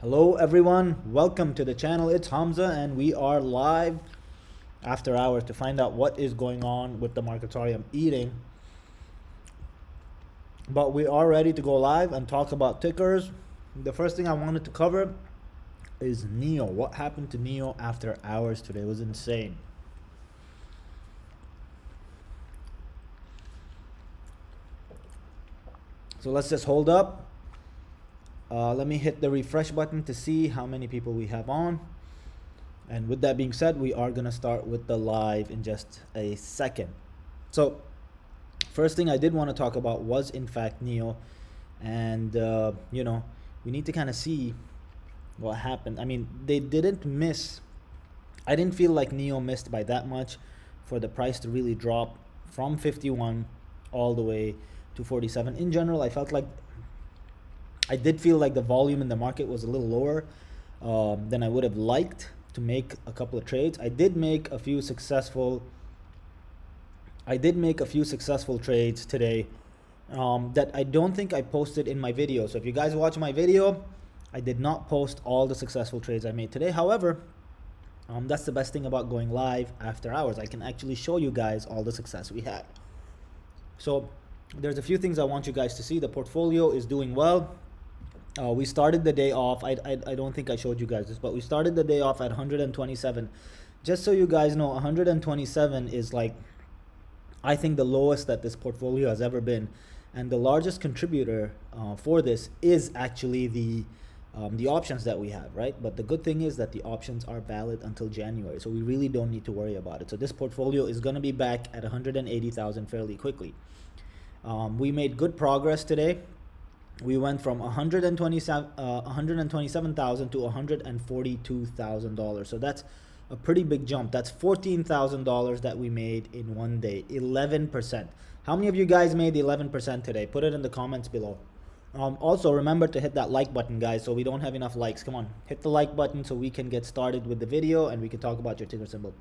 Hello everyone, welcome to the channel. It's Hamza and we are live after hours to find out what is going on with the market. Sorry, I'm eating. But we are ready to go live and talk about tickers. The first thing I wanted to cover is NEO. What happened to NEO after hours today? It was insane. So let's just hold up. Let me hit the refresh button to see how many people we have on. And with that being said, we are going to start with the live in just a second. So first thing I did want to talk about was in fact NEO. And, we need to kind of see what happened. I mean, they didn't miss. I didn't feel like NEO missed by that much for the price to really drop from 51 all the way to 47. In general, I did feel like the volume in the market was a little lower than I would have liked to make a couple of trades. I did make a few successful trades today that I don't think I posted in my video. So if you guys watch my video, I did not post all the successful trades I made today. However, that's the best thing about going live after hours. I can actually show you guys all the success we had. So there's a few things I want you guys to see. The portfolio is doing well. We started the day off. I don't think I showed you guys this, but we started the day off at 127. Just so you guys know, 127 is like, I think, the lowest that this portfolio has ever been. And the largest contributor for this is actually the options that we have, right? But the good thing is that the options are valid until January, so we really don't need to worry about it. So this portfolio is going to be back at 180,000 fairly quickly. We made good progress today. We went from 127,000 to $142,000. So that's a pretty big jump. That's $14,000 that we made in one day. 11%. How many of you guys made 11% today? Put it in the comments below. Also, remember to hit that like button, guys, so we don't have enough likes. Come on, hit the like button so we can get started with the video and we can talk about your ticker symbol.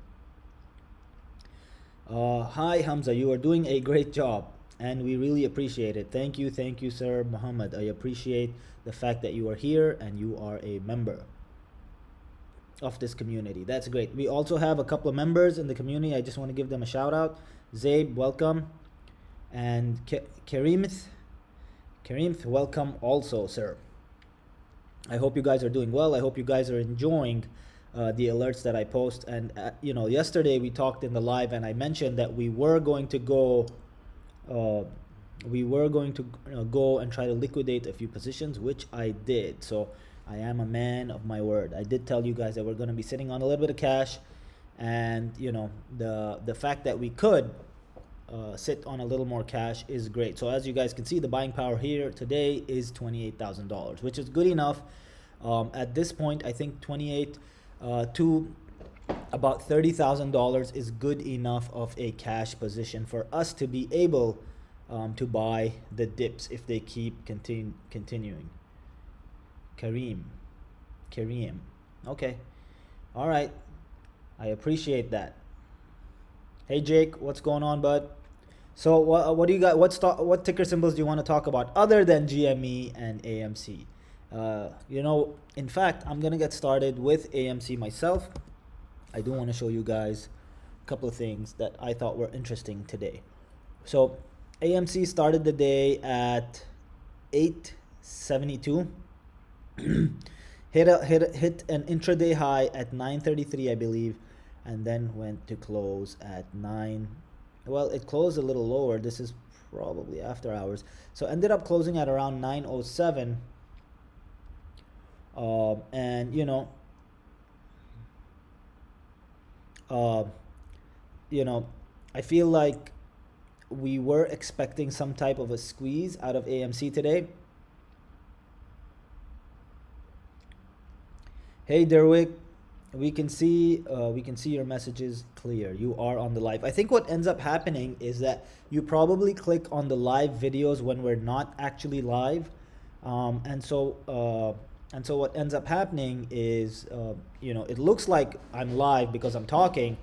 Hi, Hamza. You are doing a great job, and we really appreciate it. Thank you, sir Muhammad. I appreciate the fact that you are here and you are a member of this community. That's great. We also have a couple of members in the community. I just want to give them a shout out. Zabe, welcome. And Karimth, welcome also, sir. I hope you guys are doing well. I hope you guys are enjoying the alerts that I post. And yesterday we talked in the live and I mentioned that we were going to go go and try to liquidate a few positions, which I did. So I am a man of my word. I did tell you guys that we're going to be sitting on a little bit of cash, and the fact that we could sit on a little more cash is great. So as you guys can see, the buying power here today is $28,000, which is good enough. At this point, I think 28 to about $30,000 is good enough of a cash position for us to be able to buy the dips if they keep continuing. Kareem, okay, all right, I appreciate that. Hey Jake, what's going on, bud? So what do you got? What ticker symbols do you want to talk about other than GME and AMC? In fact, I'm gonna get started with AMC myself. I do want to show you guys a couple of things that I thought were interesting today. So AMC started the day at 872. hit an intraday high at 933, I believe, and then went to close at 9. Well, it closed a little lower. This is probably after hours. So ended up closing at around 907. I feel like we were expecting some type of a squeeze out of AMC today. Hey Derwick, we can see your messages clear. You are on the live. I think what ends up happening is that you probably click on the live videos when we're not actually live, and so what ends up happening is it looks like I'm live because I'm talking,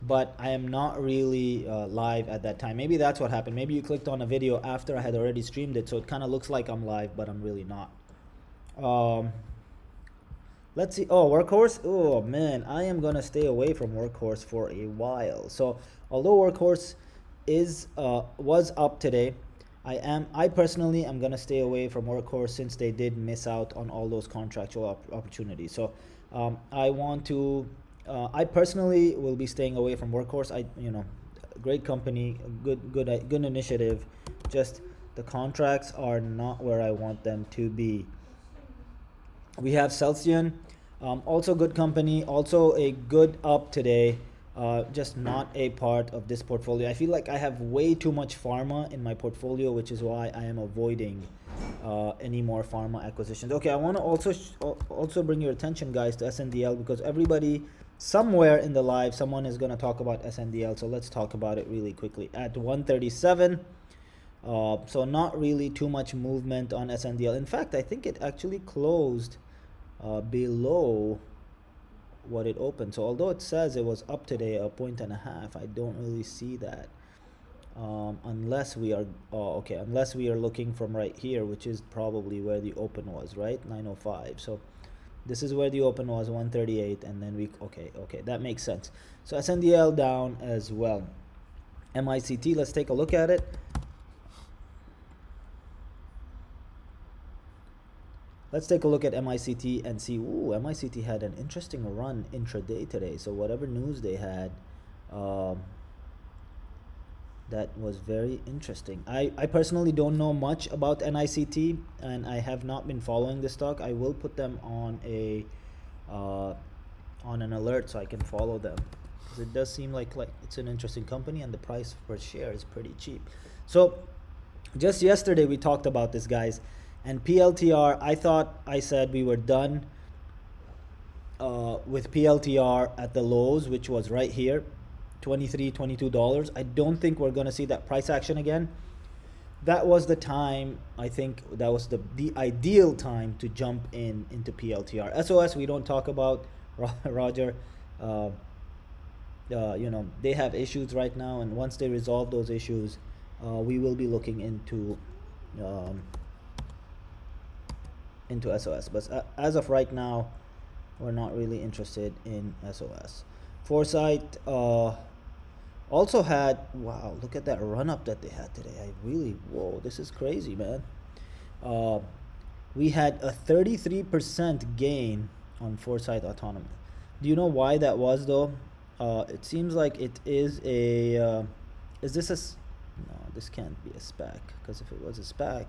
but I am not really live at that time. Maybe that's what happened. Maybe you clicked on a video after I had already streamed it, so it kind of looks like I'm live, but I'm really not. Let's see. Oh, Workhorse. Oh man, I am gonna stay away from Workhorse for a while. So although Workhorse was up today, I personally am gonna stay away from Workhorse since they did miss out on all those contractual opportunities. So I personally will be staying away from Workhorse. Great company, good initiative. Just the contracts are not where I want them to be. We have Celsius, also good company, also a good up today, just not a part of this portfolio. I feel like I have way too much pharma in my portfolio, which is why I am avoiding any more pharma acquisitions. Okay, I want to also bring your attention, guys, to SNDL, because everybody somewhere in the live, someone is going to talk about SNDL, so let's talk about it really quickly. At 137, so not really too much movement on SNDL. In fact, I think it actually closed below what it opened. So although it says it was up today a point and a half, I don't really see that unless we are unless we are looking from right here, which is probably where the open was, right? 905. So this is where the open was, 138, and then we okay, that makes sense. So SNDL down as well. MICT, let's take a look at it. Let's take a look at MICT and see. Ooh, MICT had an interesting run intraday today. So whatever news they had, that was very interesting. I personally don't know much about NICT, and I have not been following the stock. I will put them on an alert so I can follow them, because it does seem like it's an interesting company, and the price per share is pretty cheap. So just yesterday we talked about this, guys. And PLTR, I said we were done with PLTR at the lows, which was right here, $23, $22. I don't think we're going to see that price action again. That was the time, I think that was the ideal time to jump into PLTR. SOS, we don't talk about, Roger. They have issues right now, and once they resolve those issues, we will be looking into SOS, but as of right now, we're not really interested in SOS. Foresight also had, wow, look at that run up that they had today. Whoa, this is crazy, man. We had a 33% gain on Foresight Autonomy. Do you know why that was, though? It seems like it is a is this a no, this can't be a SPAC, because if it was a SPAC,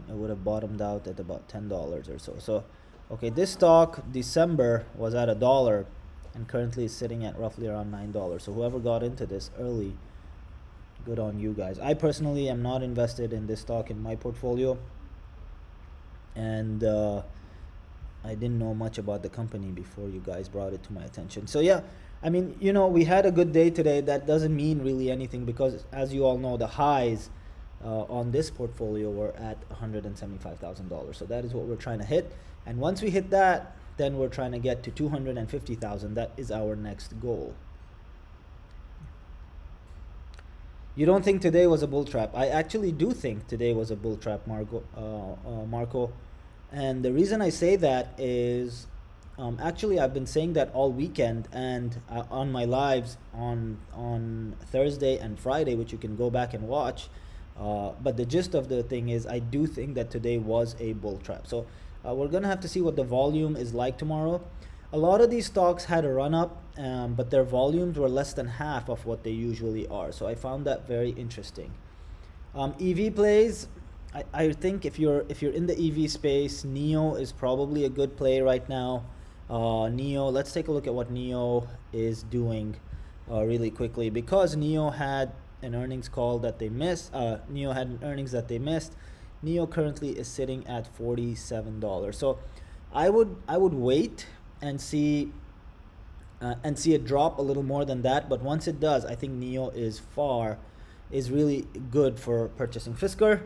it would have bottomed out at about $10 or so. So okay, this stock December was at $1 and currently is sitting at roughly around $9. So whoever got into this early, good on you guys. I personally am not invested in this stock in my portfolio, and I didn't know much about the company before you guys brought it to my attention. So yeah, I mean, we had a good day today. That doesn't mean really anything, because as you all know, the highs on this portfolio were at $175,000. So that is what we're trying to hit, and once we hit that, then we're trying to get to 250,000. That is our next goal. You don't think today was a bull trap? I actually do think today was a bull trap, Marco. And the reason I say that is, actually I've been saying that all weekend, and on my lives on Thursday and Friday, which you can go back and watch. But the gist of the thing is, I do think that today was a bull trap. So we're gonna have to see what the volume is like tomorrow. A lot of these stocks had a run up, but their volumes were less than half of what they usually are. So I found that very interesting. EV plays, I think if you're in the EV space, NIO is probably a good play right now. NIO, let's take a look at what NIO is doing really quickly, because NIO had an earnings call that they missed. NIO had an earnings that they missed. NIO currently is sitting at $47. So I would wait and see it drop a little more than that. But once it does, I think NIO is really good for purchasing. Fisker,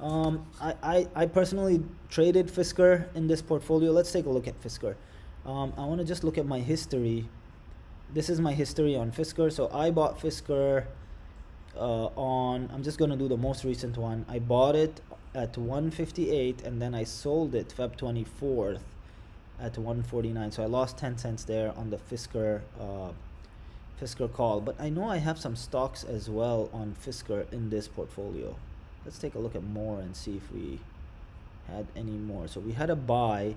I personally traded Fisker in this portfolio. Let's take a look at Fisker. I want to just look at my history. This is my history on Fisker. So I bought Fisker I'm just going to do the most recent one. I bought it at 158, and then I sold it Feb 24th at 149. So I lost 10 cents there on the Fisker call. But I know I have some stocks as well on Fisker in this portfolio. Let's take a look at more and see if we had any more. So we had a buy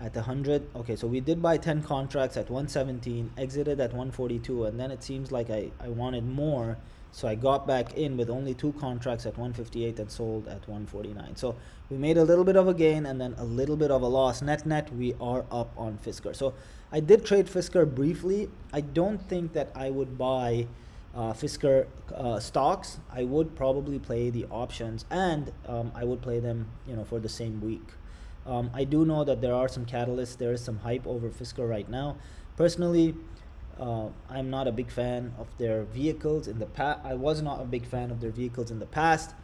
at 100. Okay, so we did buy 10 contracts at 117, exited at 142, and then it seems like I wanted more, so I got back in with only 2 contracts at 158 and sold at 149. So we made a little bit of a gain and then a little bit of a loss. Net we are up on Fisker. So I did trade Fisker briefly. I don't think that I would buy Fisker stocks. I would probably play the options, and I would play them, for the same week. I do know that there are some catalysts. There is some hype over Fisker right now. Personally, I'm not a big fan of their vehicles in the past. I was not a big fan of their vehicles in the past.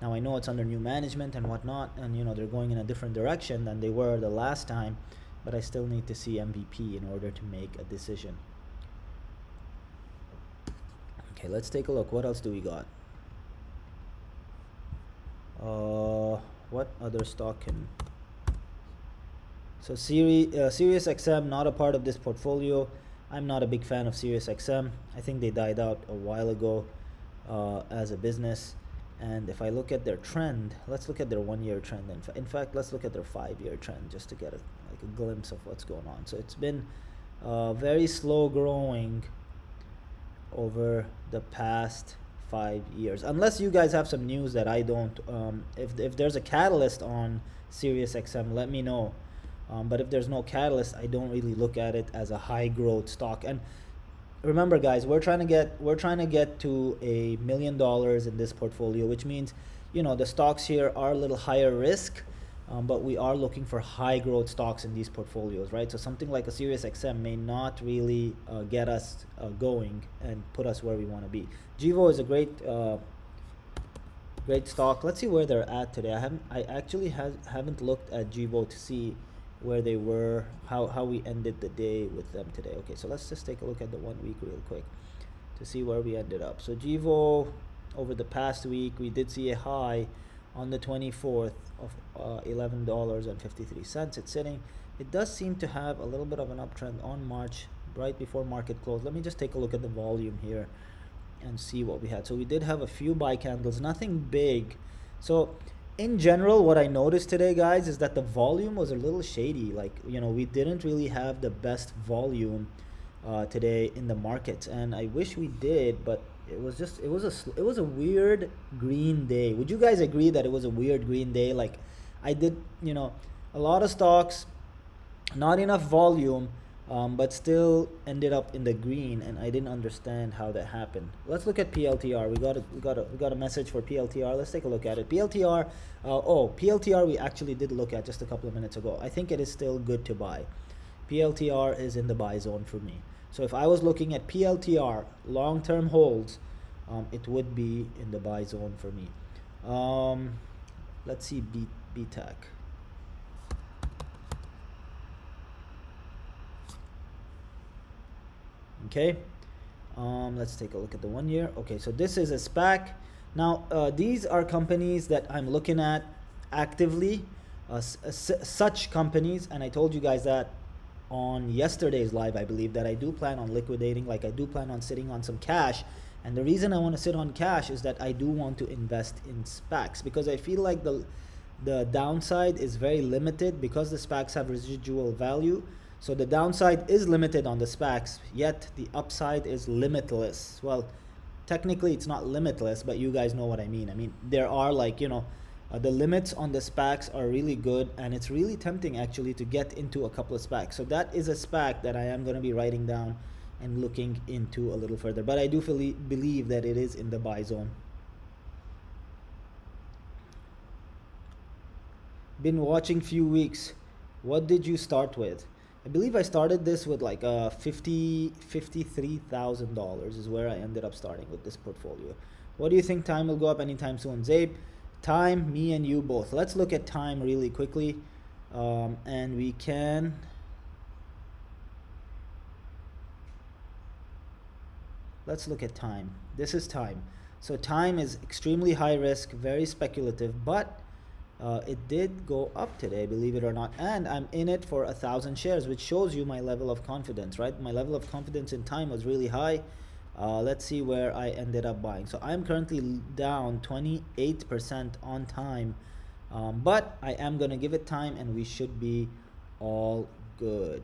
Now I know it's under new management and whatnot, and they're going in a different direction than they were the last time, but I still need to see MVP in order to make a decision. Okay, let's take a look. What else do we got? What other stock can... So Sirius Xm, not a part of this portfolio. I'm not a big fan of Sirius Xm. I think they died out a while ago as a business. And if I look at their trend, let's look at their 1-year trend. In fact, let's look at their 5-year trend just to get a glimpse of what's going on. So it's been very slow growing over the past 5 years. Unless you guys have some news that I don't. If there's a catalyst on Sirius XM, let me know. But if there's no catalyst, I don't really look at it as a high growth stock. And remember, guys, we're trying to get to $1 million in this portfolio, which means the stocks here are a little higher risk, but we are looking for high growth stocks in these portfolios, right? So something like a Sirius XM may not really get us going and put us where we want to be. Gevo is a great stock. Let's see where they're at today. I actually haven't looked at Gevo to see where they were, how we ended the day with them today. Okay, so let's just take a look at the 1 week real quick to see where we ended up. So Gevo, over the past week, we did see a high on the 24th of $11.53. It's sitting. It does seem to have a little bit of an uptrend on March, right before market close. Let me just take a look at the volume here and see what we had. So we did have a few buy candles, nothing big. So in general, what I noticed today, guys, is that the volume was a little shady. Like, we didn't really have the best volume today in the markets, and I wish we did, but it was a weird green day. Would you guys agree that it was a weird green day? Like, I did, a lot of stocks, not enough volume, but still ended up in the green, and I didn't understand how that happened. Let's look at PLTR. We got a message for PLTR. Let's take a look at it. PLTR. PLTR we actually did look at just a couple of minutes ago. I think it is still good to buy. PLTR is in the buy zone for me. So if I was looking at PLTR long-term holds, it would be in the buy zone for me. Let's see BTAC. Okay, let's take a look at the 1 year. Okay, so this is a SPAC. Now these are companies that I'm looking at actively, such companies, and I told you guys that on yesterday's live, I believe, that I do plan on liquidating. Like, I do plan on sitting on some cash, and the reason I want to sit on cash is that I do want to invest in SPACs, because I feel like the downside is very limited because the SPACs have residual value. So the downside is limited on the SPACs, yet the upside is limitless. Well, technically it's not limitless, but you guys know what I mean. I mean, there are the limits on the SPACs are really good, and it's really tempting actually to get into a couple of SPACs. So that is a SPAC that I am going to be writing down and looking into a little further. But I do believe that it is in the buy zone. Been watching few weeks. What did you start with? I believe I started this with like $53,000 is where I ended up starting with this portfolio. What do you think time will go up anytime soon? Zabe, time, me and you both. Let's look at time really quickly. And we can... Let's look at time. This is time. So time is extremely high risk, very speculative, but It did go up today, believe it or not, and I'm in it for 1,000 shares, which shows you my level of confidence, right? My level of confidence in time was really high. Let's see where I ended up buying. So I'm currently down 28% on time, but I am gonna give it time and we should be all good.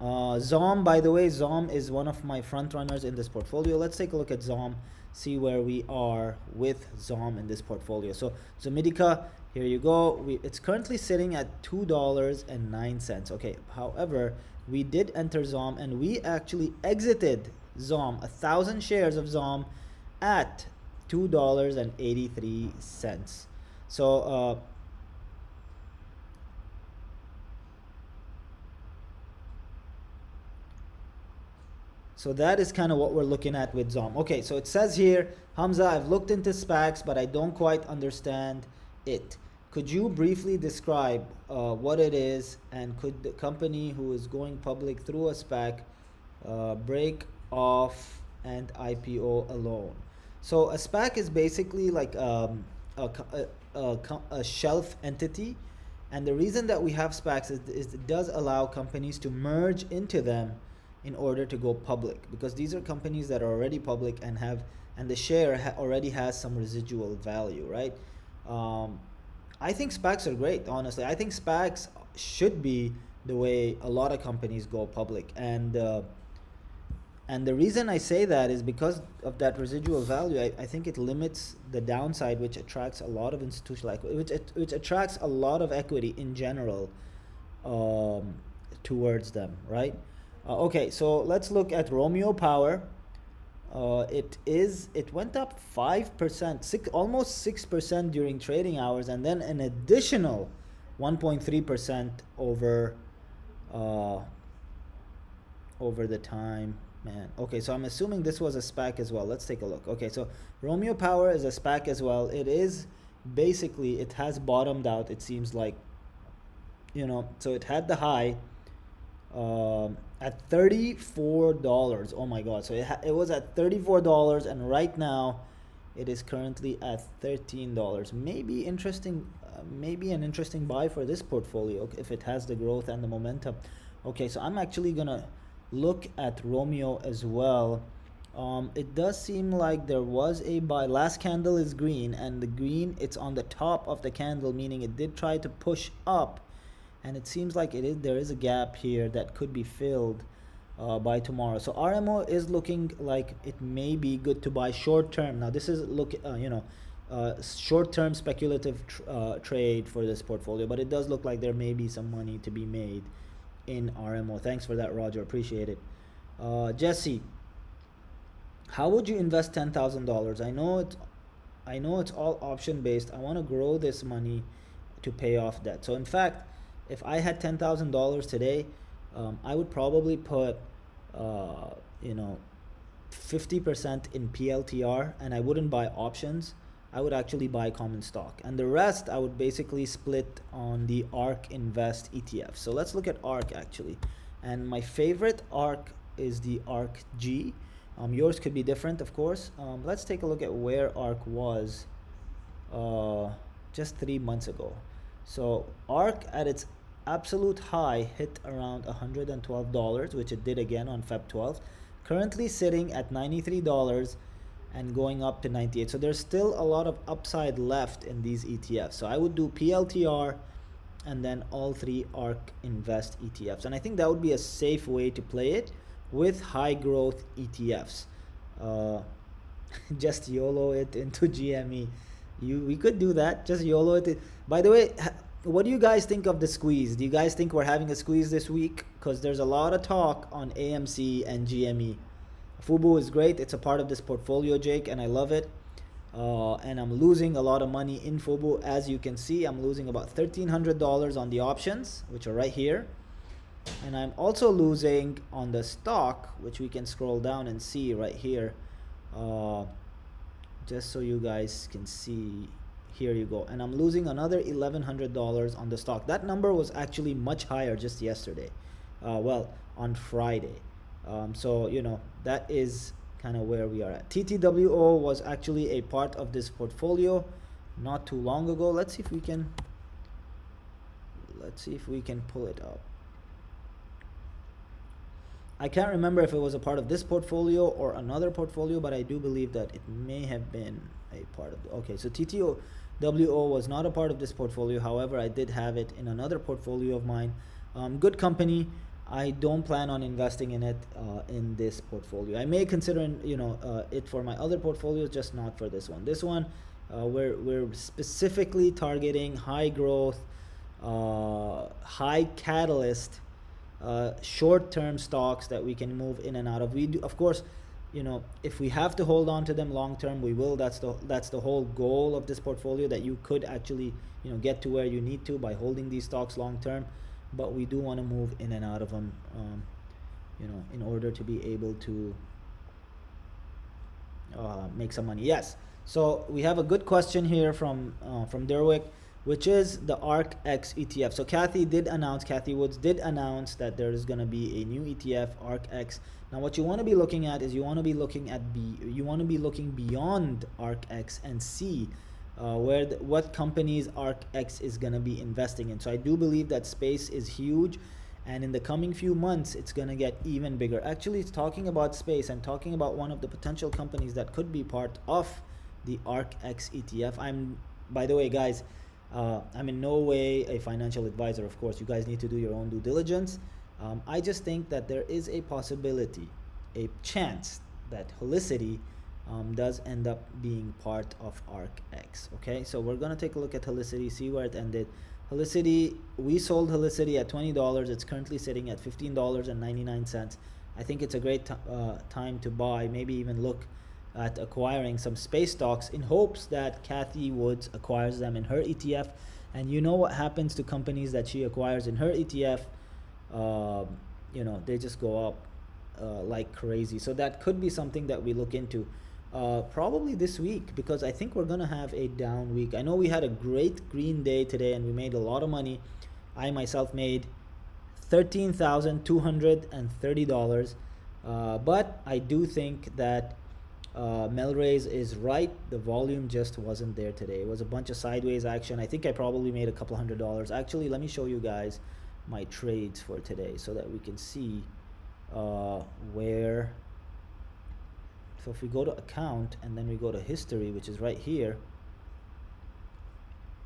Zom, by the way, Zom is one of my front runners in this portfolio. Let's take a look at Zom, see where we are with Zom in this portfolio. So Zomedica, here you go. It's currently sitting at $2.09. Okay, however, we did enter Zom and we actually exited Zom, 1,000 shares of Zom at $2.83. So so that is kind of what we're looking at with Zom. Okay, so it says here, Hamza, I've looked into SPACs, but I don't quite understand it. Could you briefly describe what it is, and could the company who is going public through a SPAC break off and IPO alone? So a SPAC is basically like a shelf entity, and the reason that we have SPACs is it does allow companies to merge into them in order to go public, because these are companies that are already public and the share already has some residual value, right? I think SPACs are great, honestly. I think SPACs should be the way a lot of companies go public, and the reason I say that is because of that residual value. I think it limits the downside, which attracts a lot of institutional equity, which attracts a lot of equity in general towards them, right? Okay, so let's look at Romeo Power. It went up 5%, almost 6% during trading hours, and then an additional 1.3% over the time. Man, okay, so I'm assuming this was a SPAC as well. Let's take a look. Okay, so Romeo Power is a SPAC as well. It is basically, it has bottomed out, it seems like, you know. So it had the high at $34. Oh my god, so it was at $34, and right now it is currently at $13. Maybe interesting, maybe an interesting buy for this portfolio if it has the growth and the momentum. Okay, so I'm actually gonna look at Romeo as well. It does seem like there was a buy. Last candle is green, and the green, it's on the top of the candle, meaning it did try to push up, and it seems like there is a gap here that could be filled by tomorrow. So RMO is looking like it may be good to buy short term. Now this is short term speculative trade for this portfolio, but it does look like there may be some money to be made in RMO. Thanks for that, Roger, appreciate it. Jesse, how would you invest $10,000? I know it's all option based. I want to grow this money to pay off debt. So in fact, if I had $10,000 today, I would probably put 50% in PLTR, and I wouldn't buy options. I would actually buy common stock, and the rest I would basically split on the ARK Invest ETF. So let's look at ARK actually, and my favorite ARK is the ARK G. Yours could be different, of course. Let's take a look at where ARK was just 3 months ago. So ARK at its absolute high hit around $112, which it did again on Feb 12th. Currently sitting at $93 and going up to 98. So there's still a lot of upside left in these ETFs. So I would do PLTR and then all three ARK Invest ETFs. And I think that would be a safe way to play it with high growth ETFs. Just YOLO it into GME. We could do that. Just YOLO it. By the way, what do you guys think of the squeeze? Do you guys think we're having a squeeze this week? Because there's a lot of talk on AMC and GME. Fubu is great. It's a part of this portfolio, Jake, and I love it. And I'm losing a lot of money in Fubu. As you can see, I'm losing about $1,300 on the options, which are right here. And I'm also losing on the stock, which we can scroll down and see right here. Just so you guys can see. Here you go. And I'm losing another $1,100 on the stock. That number was actually much higher just yesterday. Well, on Friday. So, that is kind of where we are at. TTWO was actually a part of this portfolio not too long ago. Let's see if we can pull it up. I can't remember if it was a part of this portfolio or another portfolio, but I do believe that it may have been a part of okay, so TTWO was not a part of this portfolio. However, I did have it in another portfolio of mine. Good company. I don't plan on investing in it in this portfolio. I may consider it for my other portfolios, just not for this one. This one, we're specifically targeting high growth, high catalyst, short-term stocks that we can move in and out of. We do, of course, if we have to hold on to them long term, we will. That's the whole goal of this portfolio, that you could actually get to where you need to by holding these stocks long term. But we do want to move in and out of them, in order to be able to make some money. Yes. So we have a good question here from Derwick, which is the Antx ETF. So Kathy Woods did announce that there is going to be a new ETF, Antx. Now what you want to be looking at is you want to be looking beyond Antx and see what companies Antx is going to be investing in. So I do believe that space is huge, and in the coming few months it's going to get even bigger. Actually, it's talking about space and talking about one of the potential companies that could be part of the Antx ETF. By the way, guys, I'm in no way a financial advisor. Of course, you guys need to do your own due diligence. I just think that there is a possibility, a chance that Helicity does end up being part of Antx. Okay, so we're gonna take a look at Helicity, see where it ended. Helicity, we sold Helicity at $20. It's currently sitting at $15.99. I think it's a great time to buy, maybe even look at acquiring some space stocks in hopes that Kathy Woods acquires them in her ETF. And you know what happens to companies that she acquires in her ETF? They just go up like crazy. So that could be something that we look into probably this week, because I think we're gonna have a down week. I know we had a great green day today and we made a lot of money. I myself made $13,230, but I do think that Melray's is right. The volume just wasn't there today. It was a bunch of sideways action. I think I probably made a couple $100. Actually, let me show you guys my trades for today so that we can see where. So if we go to account and then we go to history, which is right here,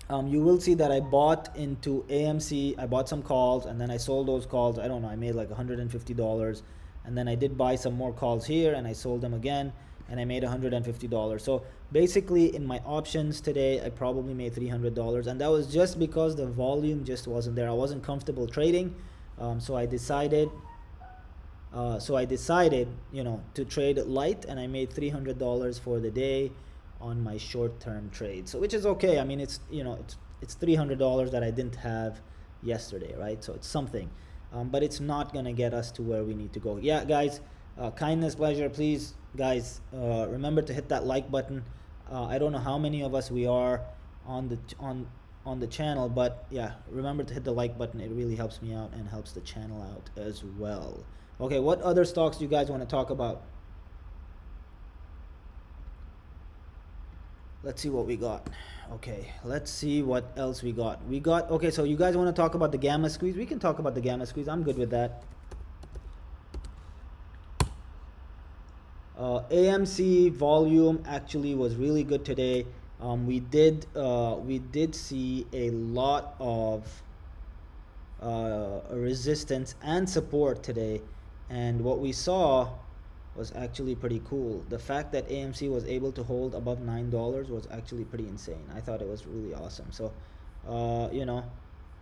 you will see that I bought into AMC. I bought some calls and then I sold those calls. I don't know, I made like $150, and then I did buy some more calls here and I sold them again and I made $150. So basically in my options today, I probably made $300, and that was just because the volume just wasn't there. I wasn't comfortable trading, so I decided to trade light, and I made $300 for the day on my short-term trade. So which is okay. I mean, it's $300 that I didn't have yesterday, right? So it's something, but it's not gonna get us to where we need to go. Yeah, guys, kindness, pleasure, please, guys, remember to hit that like button. I don't know how many of us we are on the channel, but yeah, remember to hit the like button. It really helps me out and helps the channel out as well. Okay, what other stocks do you guys want to talk about? Let's see what we got. Okay, let's see what else we got. Okay, so you guys want to talk about the gamma squeeze? We can talk about the gamma squeeze. I'm good with that. AMC volume actually was really good today. We did see a lot of resistance and support today, and what we saw was actually pretty cool. The fact that AMC was able to hold above $9 was actually pretty insane. I thought it was really awesome. So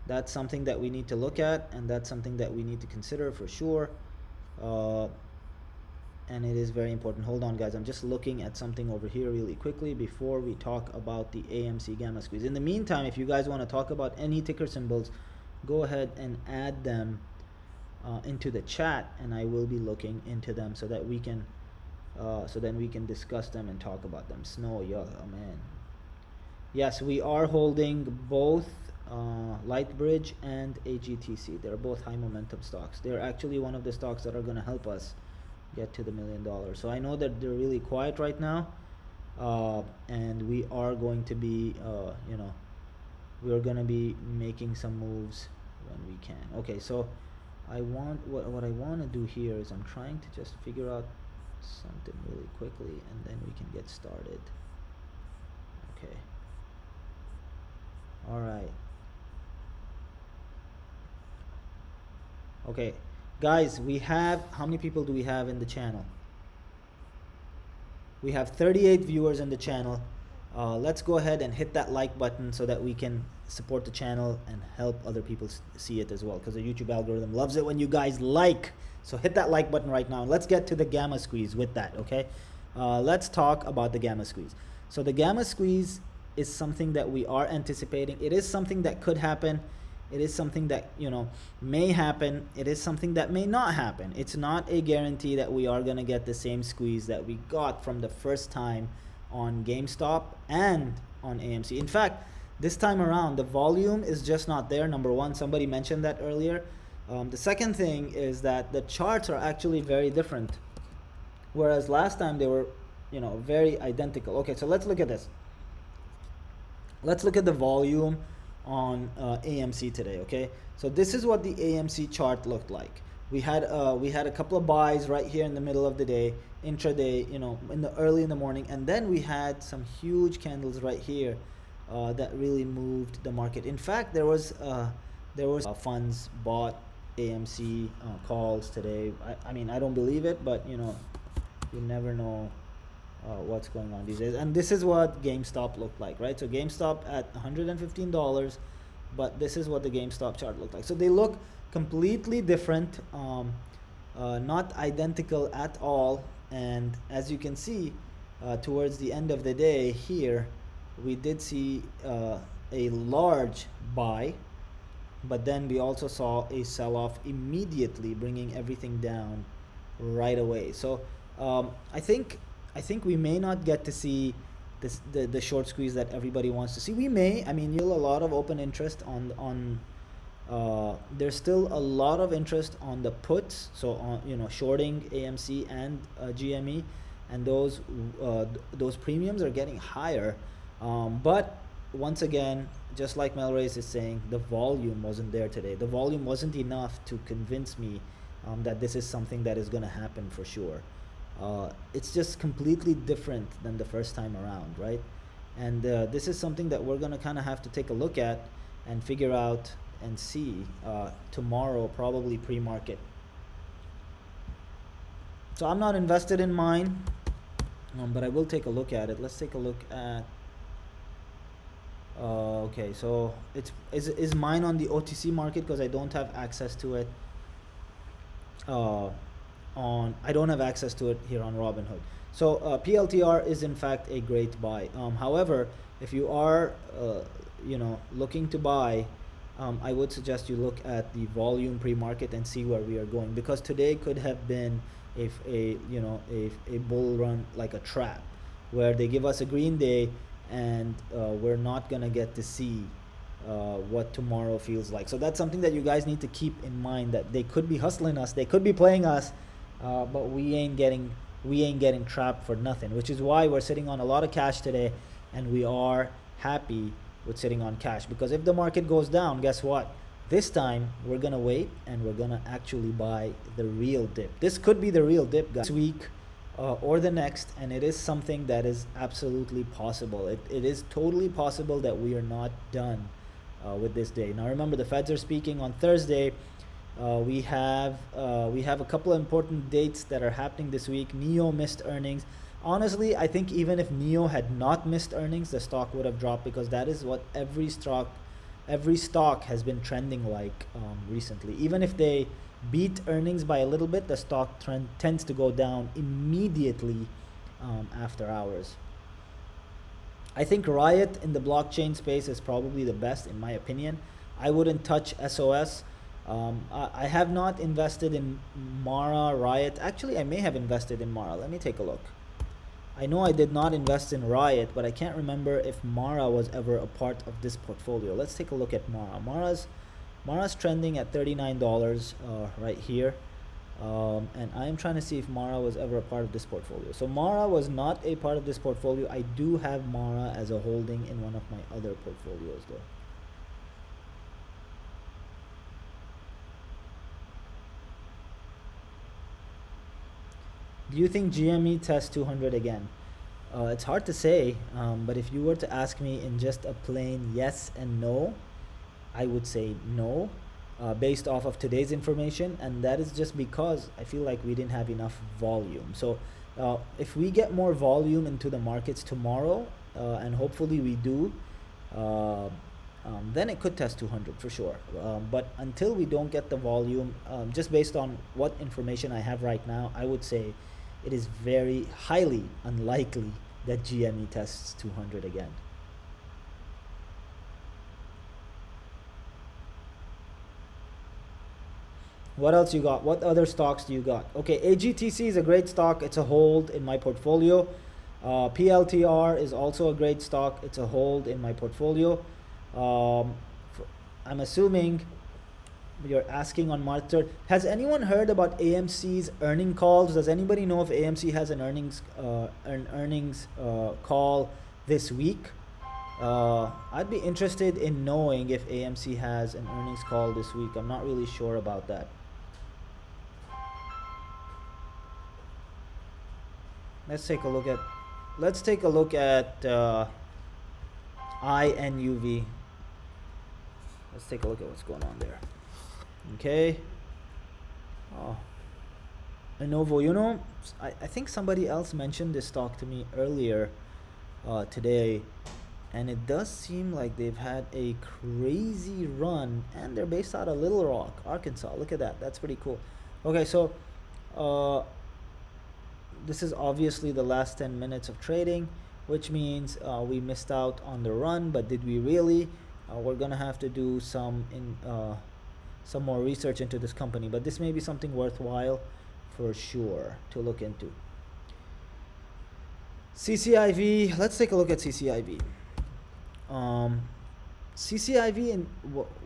that's something that we need to look at, and that's something that we need to consider for sure. And it is very important. Hold on, guys, I'm just looking at something over here really quickly before we talk about the AMC gamma squeeze. In the meantime, if you guys want to talk about any ticker symbols, go ahead and add them into the chat, and I will be looking into them so that we can then we can discuss them and talk about them. Snow, yeah, oh man. Yes, we are holding both Lightbridge and AGTC. They're both high momentum stocks. They're actually one of the stocks that are going to help us get to the $1 million. So I know that they're really quiet right now, and we are going to be you know, we're gonna be making some moves when we can. Okay, so what I want to do here is I'm trying to just figure out something really quickly, and then we can get started. Okay, all right. Okay, guys, we have, how many people do we have in the channel? We have 38 viewers in the channel. Let's go ahead and hit that like button so that we can support the channel and help other people see it as well, because the YouTube algorithm loves it when you guys like. So hit that like button right now. Let's get to the gamma squeeze with that, okay? Let's talk about the gamma squeeze. So the gamma squeeze is something that we are anticipating. It is something that could happen. It is something that, you know, may happen. It is something that may not happen. It's not a guarantee that we are going to get the same squeeze that we got from the first time on GameStop and on AMC. In fact, this time around, the volume is just not there. Number one, somebody mentioned that earlier. The second thing is that the charts are actually very different. Whereas last time they were, you know, very identical. Okay, so let's look at this. Let's look at the volume on AMC today. Okay, so this is what the AMC chart looked like. We had a couple of buys right here in the middle of the day, intraday, you know, early in the morning, and then we had some huge candles right here that really moved the market. In fact, there was funds bought AMC calls today. I mean, I don't believe it, but you know, you never know what's going on these days. And this is what GameStop looked like, right? So GameStop at $115, but this is what the GameStop chart looked like. So they look completely different, not identical at all. And as you can see, towards the end of the day here, we did see a large buy, but then we also saw a sell-off immediately, bringing everything down right away. So I think we may not get to see this, the short squeeze that everybody wants to see. We may. I mean, you'll a lot of open interest on there's still a lot of interest on the puts, so on, you know, shorting AMC and GME, and those premiums are getting higher. But once again, just like Melrace is saying, the volume wasn't there today. The volume wasn't enough to convince me that this is something that is going to happen for sure. It's just completely different than the first time around, right? And this is something that we're going to kind of have to take a look at and figure out and see tomorrow, probably pre-market. So I'm not invested in mine, but I will take a look at it. Let's take a look at okay, so is mine on the OTC market, because I don't have access to it I don't have access to it here on Robinhood. So PLTR is in fact a great buy. However, if you are you know, looking to buy, I would suggest you look at the volume pre-market and see where we are going, because today could have been a bull run, like a trap, where they give us a green day and we're not gonna get to see what tomorrow feels like. So that's something that you guys need to keep in mind, that they could be hustling us, they could be playing us, but we ain't getting trapped for nothing, which is why we're sitting on a lot of cash today, and we are happy with sitting on cash, because if the market goes down, guess what? This time we're gonna wait and we're gonna actually buy the real dip. This could be the real dip, guys, this week or the next, and it is something that is absolutely possible. It is totally possible that we are not done with this day. Now remember, the Feds are speaking on Thursday. We have a couple of important dates that are happening this week. NIO missed earnings. Honestly, I think even if NIO had not missed earnings, the stock would have dropped, because that is what every stock has been trending like recently. Even if they beat earnings by a little bit, the stock trend tends to go down immediately after hours. I think Riot in the blockchain space is probably the best, in my opinion. I wouldn't touch SOS. I have not invested in Mara, Riot. Actually, I may have invested in Mara. Let me take a look. I know I did not invest in Riot, but I can't remember if Mara was ever a part of this portfolio. Let's take a look at Mara. Mara's trending at $39 right here. And I am trying to see if Mara was ever a part of this portfolio. So Mara was not a part of this portfolio. I do have Mara as a holding in one of my other portfolios though. Do you think GME tests 200 again? It's hard to say, but if you were to ask me in just a plain yes and no, I would say no, based off of today's information, and that is just because I feel like we didn't have enough volume. So if we get more volume into the markets tomorrow, and hopefully we do, then it could test 200 for sure. But until we don't get the volume, just based on what information I have right now, I would say it is very highly unlikely that GME tests 200 again. What else you got? What other stocks do you got? Okay, AGTC is a great stock. It's a hold in my portfolio. PLTR is also a great stock. It's a hold in my portfolio. I'm assuming you're asking on March 3rd. Has anyone heard about AMC's earning calls? Does anybody know if AMC has an earnings call this week? I'd be interested in knowing if AMC has an earnings call this week. I'm not really sure about that. Let's take a look at INUV. Let's take a look at what's going on there. Okay. Oh, Lenovo. You know, I think somebody else mentioned this stock to me earlier today, and it does seem like they've had a crazy run, and they're based out of Little Rock, Arkansas. Look at that. That's pretty cool. Okay, so this is obviously the last 10 minutes of trading, which means we missed out on the run, but did we really? We're gonna have to do some more research into this company, but this may be something worthwhile for sure to look into. CCIV, let's take a look at CCIV. CCIV,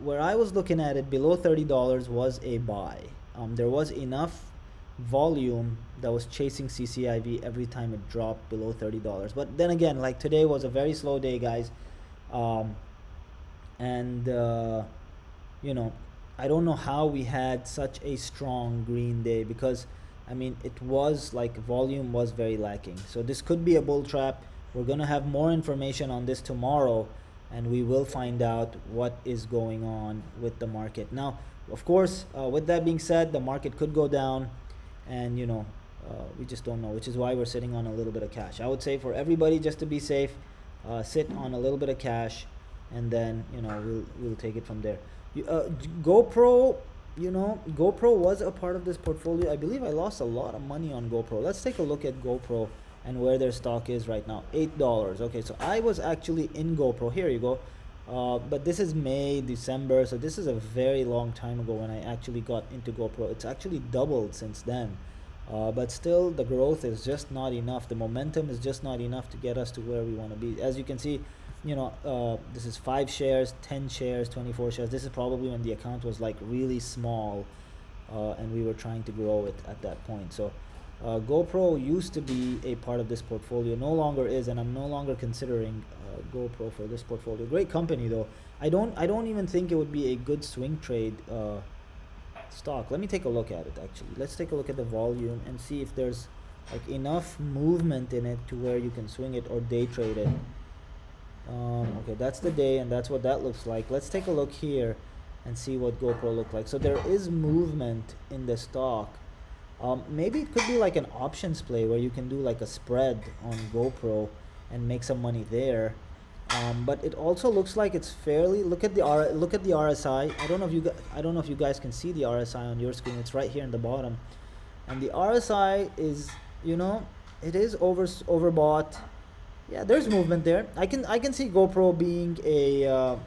where I was looking at it below $30 was a buy. There was enough volume that was chasing CCIV every time it dropped below $30, but then again, like today was a very slow day, guys, and you know, I don't know how we had such a strong green day, because I mean it was like volume was very lacking. So this could be a bull trap. We're gonna have more information on this tomorrow, and we will find out what is going on with the market. Now, of course, with that being said, the market could go down, and you know, we just don't know, which is why we're sitting on a little bit of cash. I would say for everybody, just to be safe, sit on a little bit of cash, and then you know we'll take it from there. GoPro, you know, GoPro was a part of this portfolio. I believe I lost a lot of money on GoPro. Let's take a look at GoPro and where their stock is right now. $8. Okay, so I was actually in GoPro. Here you go. But this is May, December, so this is a very long time ago when I actually got into GoPro. It's actually doubled since then, but still the growth is just not enough. The momentum is just not enough to get us to where we want to be. As you can see, you know, this is 5 shares, 10 shares, 24 shares. This is probably when the account was like really small, and we were trying to grow it at that point. So GoPro used to be a part of this portfolio, no longer is, and I'm no longer considering GoPro for this portfolio. Great company though. I don't even think it would be a good swing trade stock. Let me take a look at it actually. Let's take a look at the volume and see if there's like enough movement in it to where you can swing it or day trade it. Okay, that's the day, and that's what that looks like. Let's take a look here and see what GoPro look like. So there is movement in the stock. Maybe it could be like an options play where you can do like a spread on GoPro and make some money there. But it also looks like it's fairly. Look at the RSI. I don't know if you guys can see the RSI on your screen. It's right here in the bottom, and the RSI is, you know, it is overbought. Yeah, there's movement there. I can see GoPro being a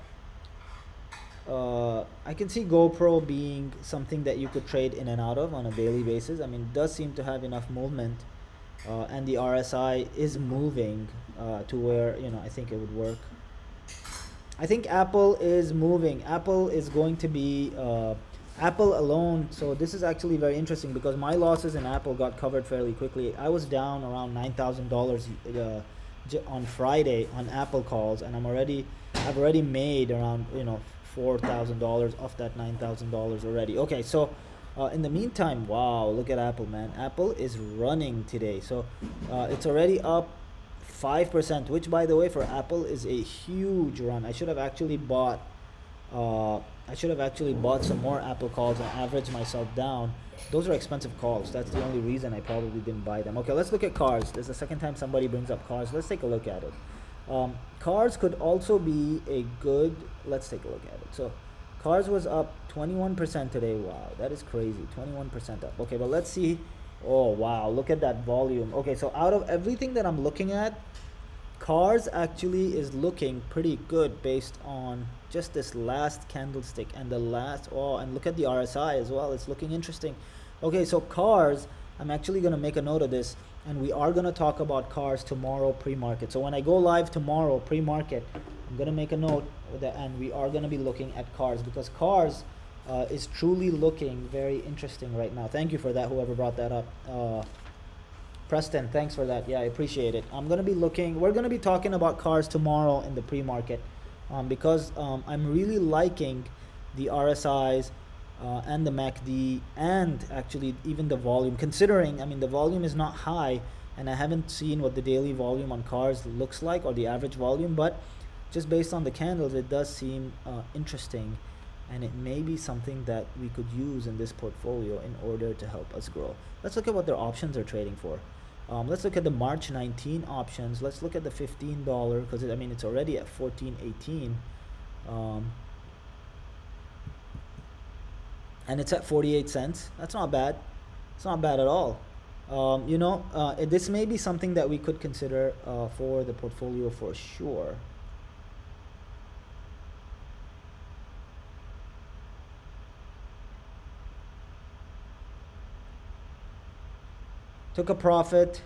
I can see GoPro being something that you could trade in and out of on a daily basis. I mean, it does seem to have enough movement, and the RSI is moving to where, you know, I think it would work. I think Apple is moving. Apple is going to be Apple alone, so this is actually very interesting because my losses in Apple got covered fairly quickly. I was down around $9,000 on Friday on Apple calls, and I've already made around $4,000 off that $9,000 already. Okay, so in the meantime, wow, look at Apple, man. Apple is running today, so it's already up 5%, which by the way for Apple is a huge run. I should have actually bought some more Apple calls and averaged myself down. Those are expensive calls. That's the only reason I probably didn't buy them. Okay, let's look at cars. This is the second time somebody brings up cars. Let's take a look at it. Cars could also be a good, let's take a look at it. So cars was up 21% today. Wow, that is crazy. 21% up. Okay, but let's see. Oh wow, look at that volume. Okay, so out of everything that I'm looking at, cars actually is looking pretty good based on just this last candlestick and the last, and look at the RSI as well. It's looking interesting. Okay, so cars, I'm actually going to make a note of this, and we are going to talk about cars tomorrow pre-market. So when I go live tomorrow pre-market, I'm going to make a note of that, and we are going to be looking at cars because cars is truly looking very interesting right now. Thank you for that, whoever brought that up. Preston, thanks for that. Yeah, I appreciate it. We're going to be talking about cars tomorrow in the pre-market because I'm really liking the RSIs and the MACD and actually even the volume, considering, I mean, the volume is not high and I haven't seen what the daily volume on cars looks like or the average volume, but just based on the candles, it does seem interesting, and it may be something that we could use in this portfolio in order to help us grow. Let's look at what their options are trading for. Let's look at the March 19 options. Let's look at the $15 because it's already at 14.18, and it's at 48 cents. That's not bad. It's not bad at all. This may be something that we could consider for the portfolio for sure. Took a profit,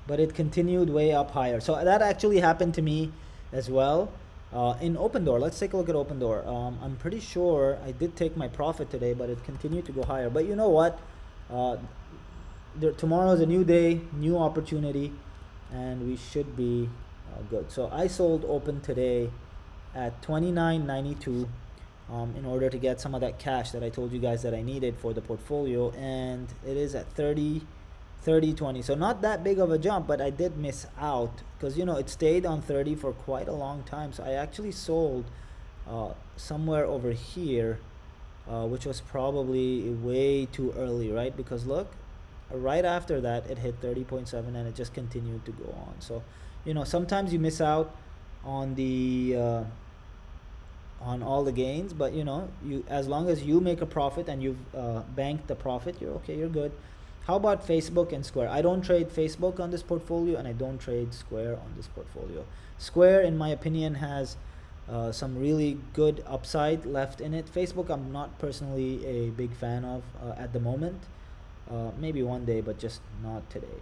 but it continued way up higher. So that actually happened to me as well in Open Door. Let's take a look at Open Door. I'm pretty sure I did take my profit today, but it continued to go higher. But you know what? Tomorrow is a new day, new opportunity, and we should be good. So I sold Open today at $29.92. In order to get some of that cash that I told you guys that I needed for the portfolio, and it is at 30.20. So not that big of a jump, but I did miss out because it stayed on 30 for quite a long time. So I actually sold somewhere over here, which was probably way too early, right? Because look, right after that it hit 30.7 and it just continued to go on. So sometimes you miss out on the on all the gains, but as long as you make a profit and you've banked the profit, you're okay, you're good. How about Facebook and Square? I don't trade Facebook on this portfolio, and I don't trade Square on this portfolio. Square, in my opinion, has some really good upside left in it. Facebook, I'm not personally a big fan of at the moment. Maybe one day, but just not today.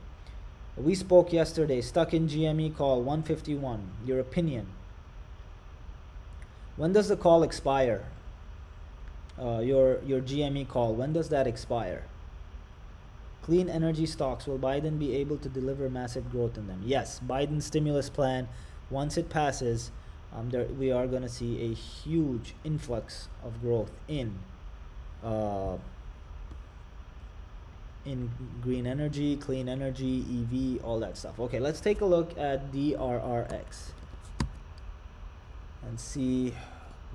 We spoke yesterday. Stuck in GME call 151. Your opinion? When does the call expire? Your GME call, when does that expire? Clean energy stocks, will Biden be able to deliver massive growth in them? Yes, Biden's stimulus plan, once it passes, we are going to see a huge influx of growth in green energy, clean energy, EV, all that stuff. Okay, let's take a look at DRRX and see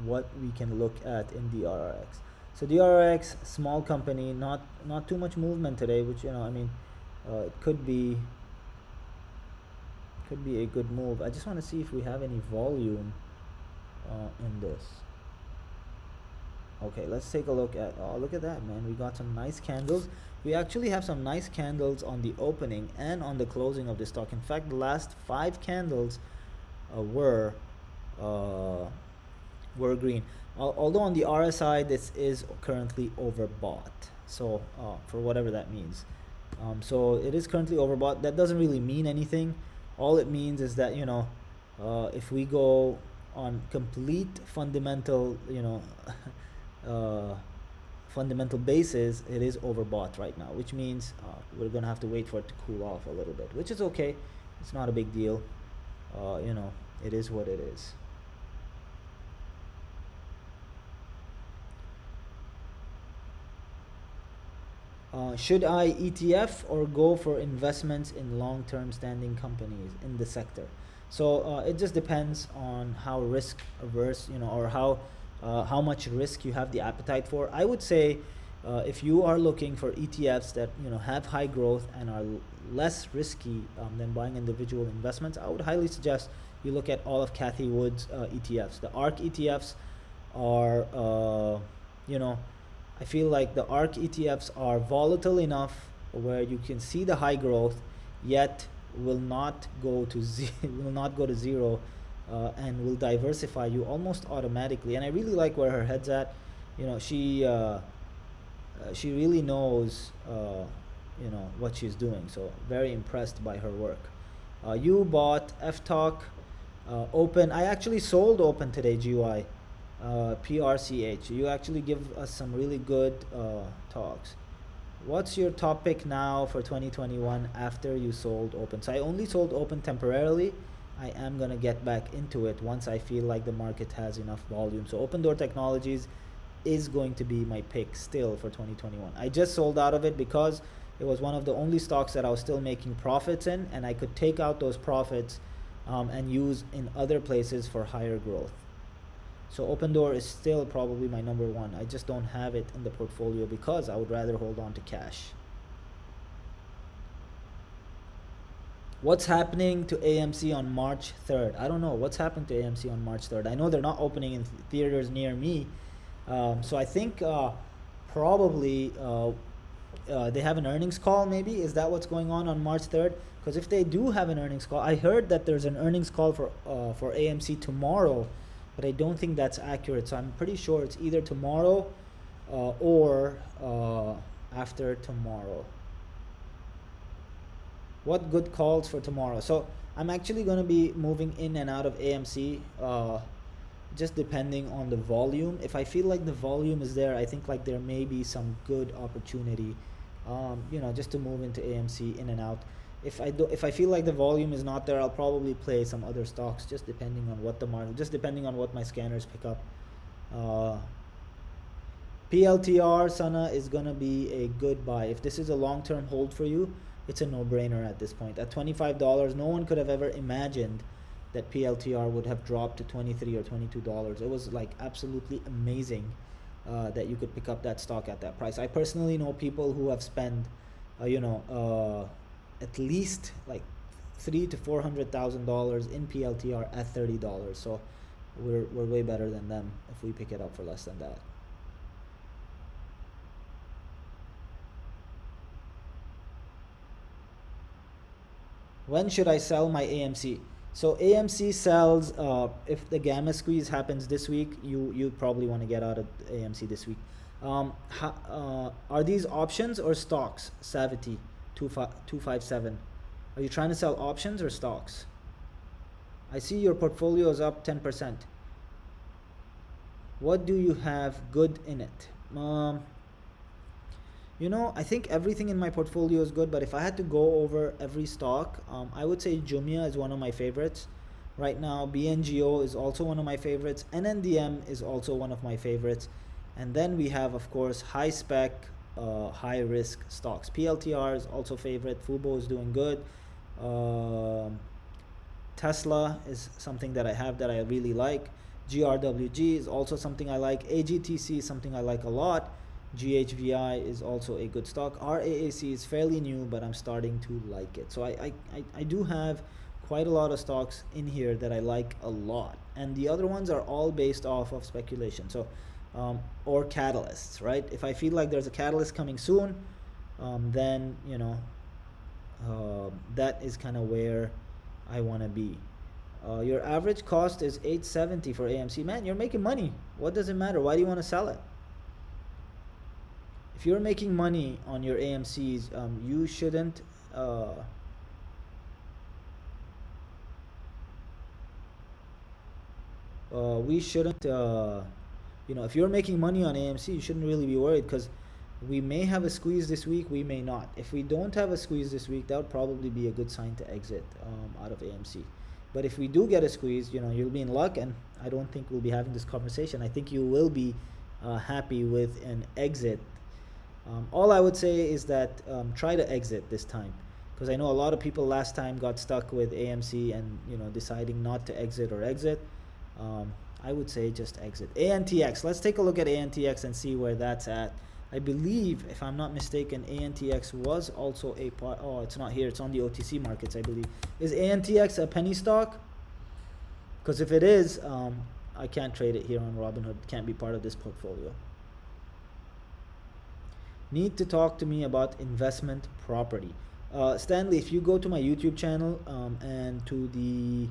what we can look at in DRRX. So DRRX, small company, not too much movement today, which it could be a good move. I just want to see if we have any volume in this. Okay, let's take a look at, look at that, man. We got some nice candles. We actually have some nice candles on the opening and on the closing of this stock. In fact, the last 5 candles were green. Although on the RSI, this is currently overbought. So for whatever that means. So it is currently overbought. That doesn't really mean anything. All it means is that if we go on complete fundamental, fundamental basis, it is overbought right now, which means we're gonna have to wait for it to cool off a little bit, which is okay. It's not a big deal. It is what it is. Should I ETF or go for investments in long-term standing companies in the sector? So it just depends on how risk averse, or how much risk you have the appetite for. I would say if you are looking for ETFs that have high growth and are less risky than buying individual investments, I would highly suggest you look at all of Cathie Wood's ETFs. The ARK ETFs are, I feel like the ARK ETFs are volatile enough where you can see the high growth, yet will not go to zero, and will diversify you almost automatically. And I really like where her head's at. She really knows what she's doing. So very impressed by her work. You bought FTalk, Open. I actually sold Open today, GY. PRCH. You actually give us some really good talks. What's your top pick now for 2021 after you sold Open? So I only sold Open temporarily. I am going to get back into it once I feel like the market has enough volume. So Open Door Technologies is going to be my pick still for 2021. I just sold out of it because it was one of the only stocks that I was still making profits in, and I could take out those profits and use in other places for higher growth. So Open Door is still probably my number one. I just don't have it in the portfolio because I would rather hold on to cash. What's happening to AMC on March 3rd? I don't know. What's happened to AMC on March 3rd? I know they're not opening in theaters near me. So I think probably they have an earnings call maybe. Is that what's going on March 3rd? Because if they do have an earnings call, I heard that there's an earnings call for AMC tomorrow, but I don't think that's accurate. So I'm pretty sure it's either tomorrow or after tomorrow. What good calls for tomorrow? So I'm actually going to be moving in and out of AMC just depending on the volume. If I feel like the volume is there, I think like there may be some good opportunity just to move into AMC in and out. If I feel like the volume is not there, I'll probably play some other stocks, just depending on what the market, just depending on what my scanners pick up. PLTR, Sana, is gonna be a good buy. If this is a long-term hold for you, it's a no-brainer at this point. At $25, no one could have ever imagined that PLTR would have dropped to $23 or $22. It was like absolutely amazing that you could pick up that stock at that price. I personally know people who have spent, at least like $300,000 to $400,000 in PLTR at $30. So we're way better than them if we pick it up for less than that. When should I sell my AMC? So AMC sells if the gamma squeeze happens this week. You probably want to get out of AMC this week. Are these options or stocks? Savity 257. Are you trying to sell options or stocks? I see your portfolio is up 10%. What do you have good in it? I think everything in my portfolio is good, but if I had to go over every stock, I would say Jumia is one of my favorites right now. BNGO is also one of my favorites. NNDM is also one of my favorites. And then we have, of course, high spec, high risk stocks. PLTR is also favorite. Fubo is doing good. Tesla is something that I have that I really like. GRWG is also something I like. AGTC is something I like a lot. GHVI is also a good stock. RAAC is fairly new, but I'm starting to like it. So I do have quite a lot of stocks in here that I like a lot, and the other ones are all based off of speculation. So or catalysts, right? If I feel like there's a catalyst coming soon, then that is kind of where I want to be. Your average cost is $870 for AMC. Man, you're making money. What does it matter? Why do you want to sell it? If you're making money on your AMCs, you shouldn't we shouldn't, you know, if you're making money on AMC, you shouldn't really be worried, because we may have a squeeze this week, we may not. If we don't have a squeeze this week, that would probably be a good sign to exit out of AMC. But if we do get a squeeze, you know, you'll be in luck, and I don't think we'll be having this conversation. I think you will be happy with an exit. All I would say is that try to exit this time, because I know a lot of people last time got stuck with AMC and, you know, deciding not to exit or exit. I would say just exit. Antx, let's take a look at Antx and see where that's at. I believe, if I'm not mistaken, Antx was also a part. Oh, it's not here. It's on the OTC markets, I believe. Is Antx a penny stock? Because if it is, I can't trade it here on Robinhood. It can't be part of this portfolio. Need to talk to me about investment property. Stanley, if you go to my YouTube channel and to the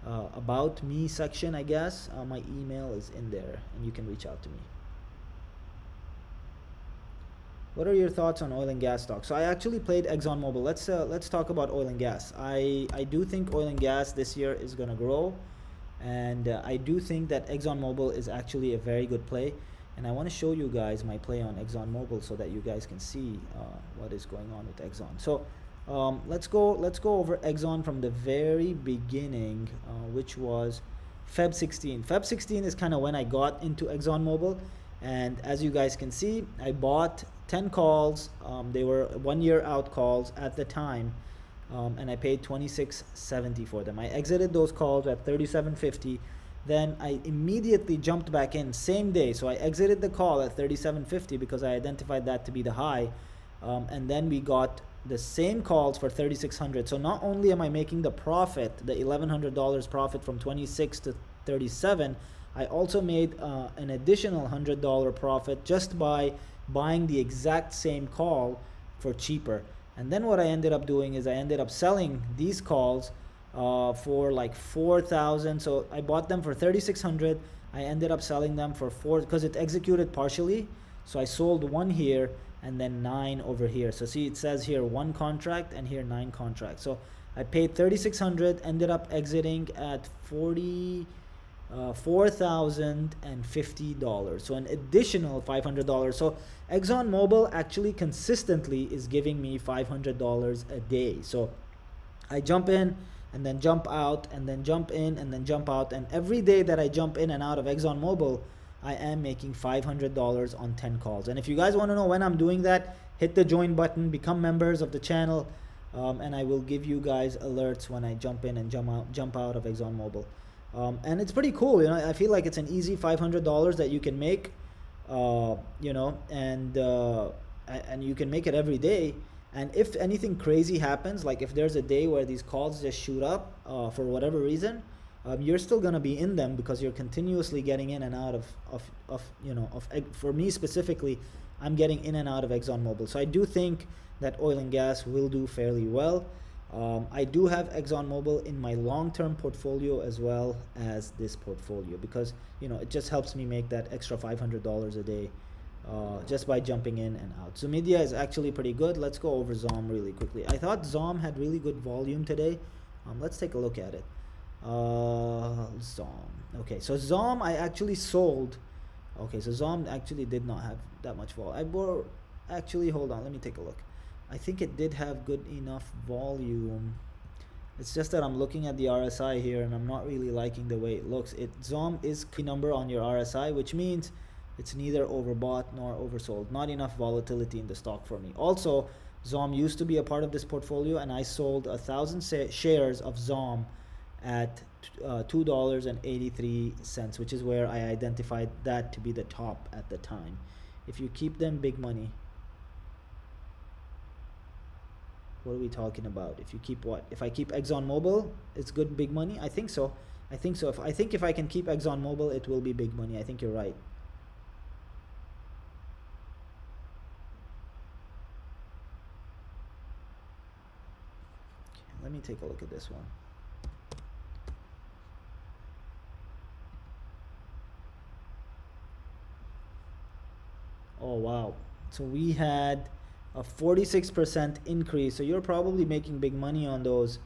about me section, I guess, my email is in there and you can reach out to me. What are your thoughts on oil and gas stocks? So I actually played ExxonMobil. Let's talk about oil and gas. I do think oil and gas this year is going to grow, and I do think that ExxonMobil is actually a very good play. And I want to show you guys my play on ExxonMobil so that you guys can see what is going on with Exxon. So let's go over Exxon from the very beginning, which was Feb 16. Feb 16 is kind of when I got into ExxonMobil, and as you guys can see, I bought 10 calls. They were 1 year out calls at the time, and I paid $26.70 for them. I exited those calls at $37.50. Then I immediately jumped back in same day. So I exited the call at $37.50 because I identified that to be the high, and then we got the same calls for $3,600. So not only am I making the profit, the $1,100 profit from 26 to 37, I also made an additional $100 profit just by buying the exact same call for cheaper. And then what I ended up doing is I ended up selling these calls for like 4,000. So I bought them for 3,600. I ended up selling them for 4 because it executed partially. So I sold 1 here and then 9 over here. So see, it says here 1 contract and here 9 contracts. So I paid 3,600, ended up exiting at $4,050. So an additional $500. So ExxonMobil actually consistently is giving me $500 a day. So I jump in and then jump out and then jump in and then jump out, and every day that I jump in and out of ExxonMobil, I am making $500 on 10 calls. And if you guys want to know when I'm doing that, hit the join button, become members of the channel, and I will give you guys alerts when I jump in and jump out of ExxonMobil. And it's pretty cool, you know. I feel like it's an easy $500 that you can make, you know, and you can make it every day. And if anything crazy happens, like if there's a day where these calls just shoot up for whatever reason, you're still gonna be in them because you're continuously getting in and out of for me specifically, I'm getting in and out of ExxonMobil. So I do think that oil and gas will do fairly well. I do have ExxonMobil in my long-term portfolio as well as this portfolio because, you know, it just helps me make that extra $500 a day just by jumping in and out. So media is actually pretty good. Let's go over ZOM really quickly. I thought ZOM had really good volume today. Let's take a look at it. ZOM. Okay, so ZOM I actually sold. Okay, so ZOM actually did not have that much volume. Actually, hold on, let me take a look. I think it did have good enough volume. It's just that I'm looking at the RSI here and I'm not really liking the way it looks. ZOM is key number on your RSI, which means it's neither overbought nor oversold. Not enough volatility in the stock for me. Also, ZOM used to be a part of this portfolio, and I sold 1,000 shares of ZOM at $2.83, which is where I identified that to be the top at the time. If you keep them, big money. What are we talking about? If you keep what? If I keep ExxonMobil, it's good big money? I think so. I think so. If I can keep ExxonMobil, it will be big money. I think you're right. Okay, let me take a look at this one. Oh wow. So we had a 46% increase. So you're probably making big money on those.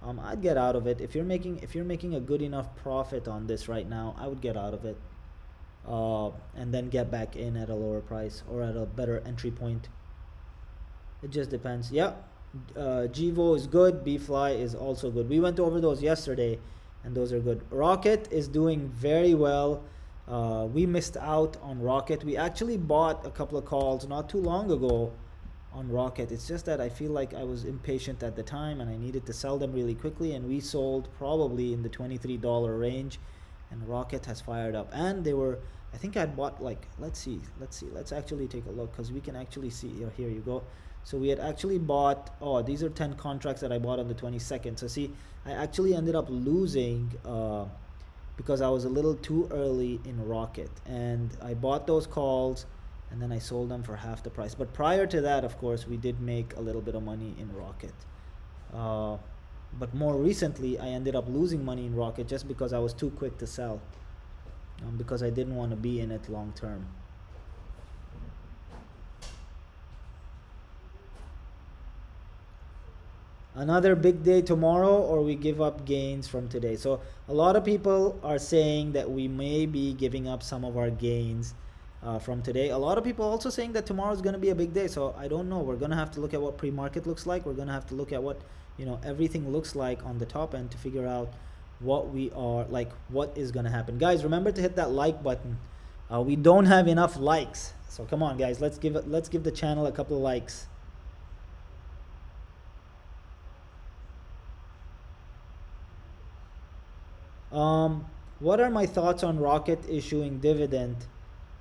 I'd get out of it. If you're making a good enough profit on this right now, I would get out of it, and then get back in at a lower price or at a better entry point. It just depends. Yeah, GVO is good. B-Fly is also good. We went over those yesterday, and those are good. Rocket is doing very well. We missed out on Rocket. We actually bought a couple of calls not too long ago on Rocket. It's just that I feel like I was impatient at the time and I needed to sell them really quickly, and we sold probably in the $23 range, and Rocket has fired up. And they were, I think I had bought like, let's actually take a look, because we can actually see here you go. So we had actually bought, oh, these are 10 contracts that I bought on the 22nd. So see, I actually ended up losing because I was a little too early in Rocket, and I bought those calls and then I sold them for half the price. But prior to that, of course, we did make a little bit of money in Rocket. But more recently, I ended up losing money in Rocket just because I was too quick to sell, because I didn't want to be in it long term. Another big day tomorrow, or we give up gains from today. So a lot of people are saying that we may be giving up some of our gains from today. A lot of people also saying that tomorrow is going to be a big day. So I don't know. We're going to have to look at what pre-market looks like. We're going to have to look at what, you know, everything looks like on the top end to figure out what we are, like, what is going to happen. Guys, remember to hit that like button. We don't have enough likes, so come on, guys. Let's give the channel a couple of likes. What are my thoughts on Rocket issuing dividend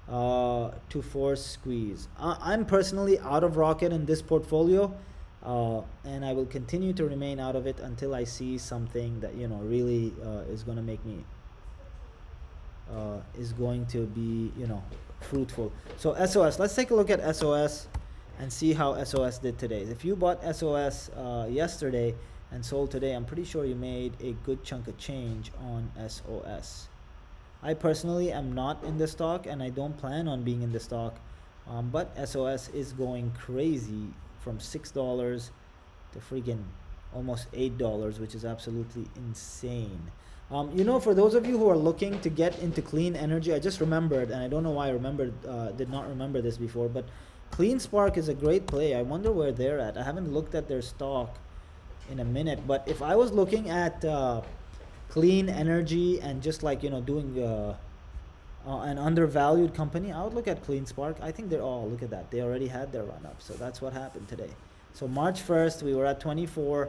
to force squeeze? I'm personally out of Rocket in this portfolio, and I will continue to remain out of it until I see something that, you know, really is going to make me is going to be, you know, fruitful. So SOS, let's take a look at SOS and see how SOS did today. If you bought SOS yesterday and sold today, I'm pretty sure you made a good chunk of change on SOS. I personally am not in the stock, and I don't plan on being in the stock, but SOS is going crazy from $6 to freaking almost $8, which is absolutely insane. You know, for those of you who are looking to get into clean energy, I just remembered, and I don't know why I did not remember this before, but Clean Spark is a great play. I wonder where they're at. I haven't looked at their stock in a minute, but if I was looking at clean energy and just, like, you know, doing an undervalued company, I would look at Clean Spark. I think they're all, look at that, they already had their run up. So that's what happened today. So March 1st we were at 24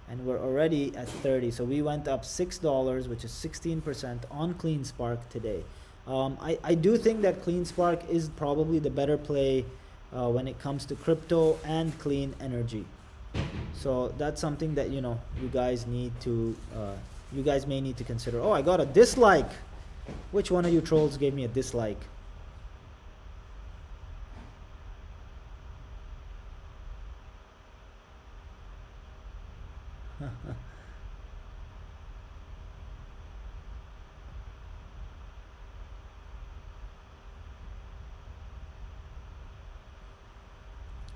and we're already at 30, so we went up $6, which is 16% on Clean Spark today. I do think that Clean Spark is probably the better play when it comes to crypto and clean energy. So that's something that, you know, you guys may need to consider. Oh, I got a dislike. Which one of you trolls gave me a dislike?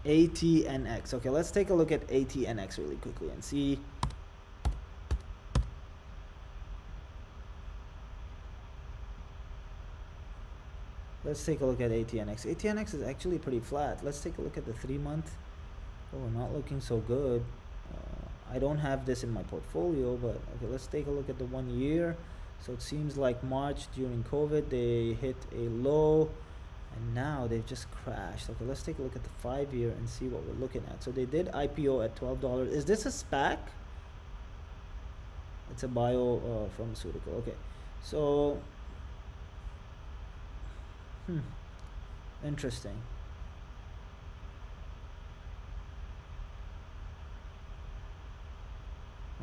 ATNX. Okay, let's take a look at ATNX really quickly and see. Let's take a look at ATNX. ATNX is actually pretty flat. Let's take a look at the 3 month. Oh, not looking so good. I don't have this in my portfolio, but okay, let's take a look at the 1 year. So it seems like March during COVID they hit a low, and now they've just crashed. Okay, let's take a look at the 5 year and see what we're looking at. So they did IPO at $12. Is this a SPAC? It's a bio pharmaceutical. Okay, so interesting.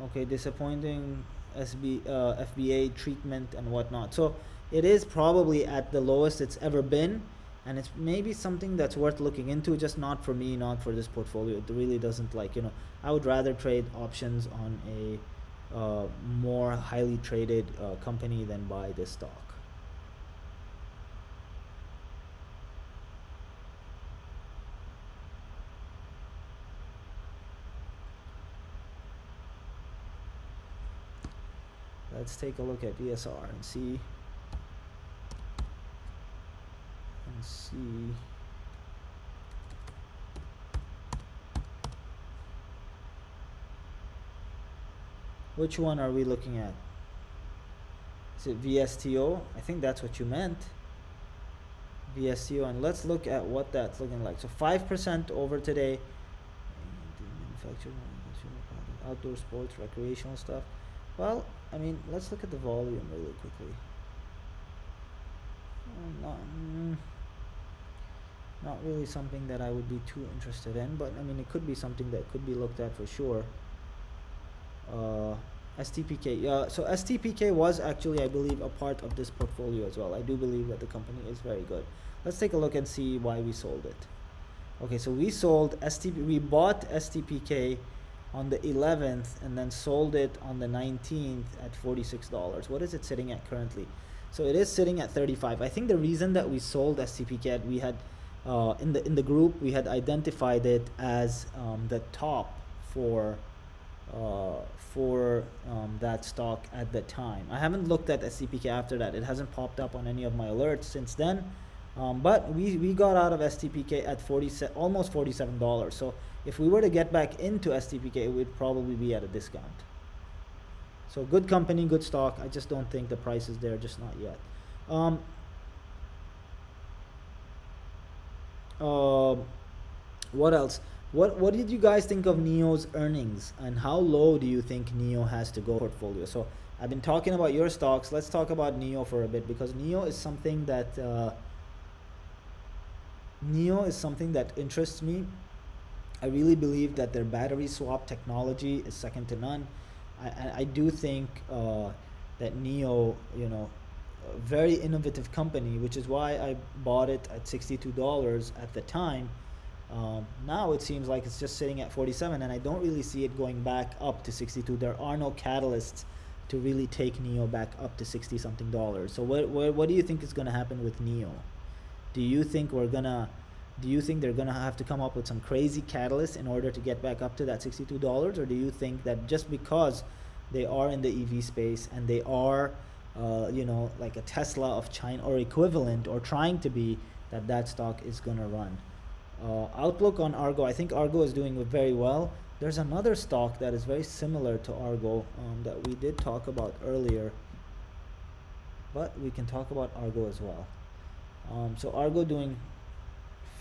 Okay, disappointing FBA treatment and whatnot. So it is probably at the lowest it's ever been, and it's maybe something that's worth looking into, just not for me, not for this portfolio. It really doesn't, like, you know, I would rather trade options on a more highly traded company than buy this stock. Let's take a look at VSR and see. Which one are we looking at? Is it VSTO? I think that's what you meant. VSTO, and let's look at what that's looking like. So 5% over today. Manufacturing, outdoor sports, recreational stuff. Well, I mean, let's look at the volume really quickly. Not really something that I would be too interested in, but I mean, it could be something that could be looked at for sure. Stpk, so Stpk was actually, I believe, a part of this portfolio as well. I do believe that the company is very good. Let's take a look and see why we sold it. Okay, so we bought Stpk on the 11th and then sold it on the 19th at $46. What is it sitting at currently? So it is sitting at 35. I think the reason that we sold Stpk, we had in the group, we had identified it as the top for that stock at the time. I haven't looked at Stpk after that. It hasn't popped up on any of my alerts since then. But we got out of Stpk at almost $47. So if we were to get back into Stpk, it would probably be at a discount. So good company, good stock. I just don't think the price is there, just not yet. What else? What did you guys think of NIO's earnings, and how low do you think NIO has to go portfolio? So I've been talking about your stocks. Let's talk about NIO for a bit, because NIO is something that interests me. I really believe that their battery swap technology is second to none. I do think that NIO, you know, a very innovative company, which is why I bought it at $62 at the time. Now it seems like it's just sitting at 47, and I don't really see it going back up to 62. There are no catalysts to really take NIO back up to 60 something dollars. So what do you think is going to happen with NIO? Do you think they're gonna have to come up with some crazy catalyst in order to get back up to that $62, or do you think that just because they are in the EV space and they are you know, like a Tesla of China or equivalent, or trying to be, that stock is gonna run? Outlook on Argo, I think Argo is doing very well. There's another stock that is very similar to Argo that we did talk about earlier, but we can talk about Argo as well. So Argo doing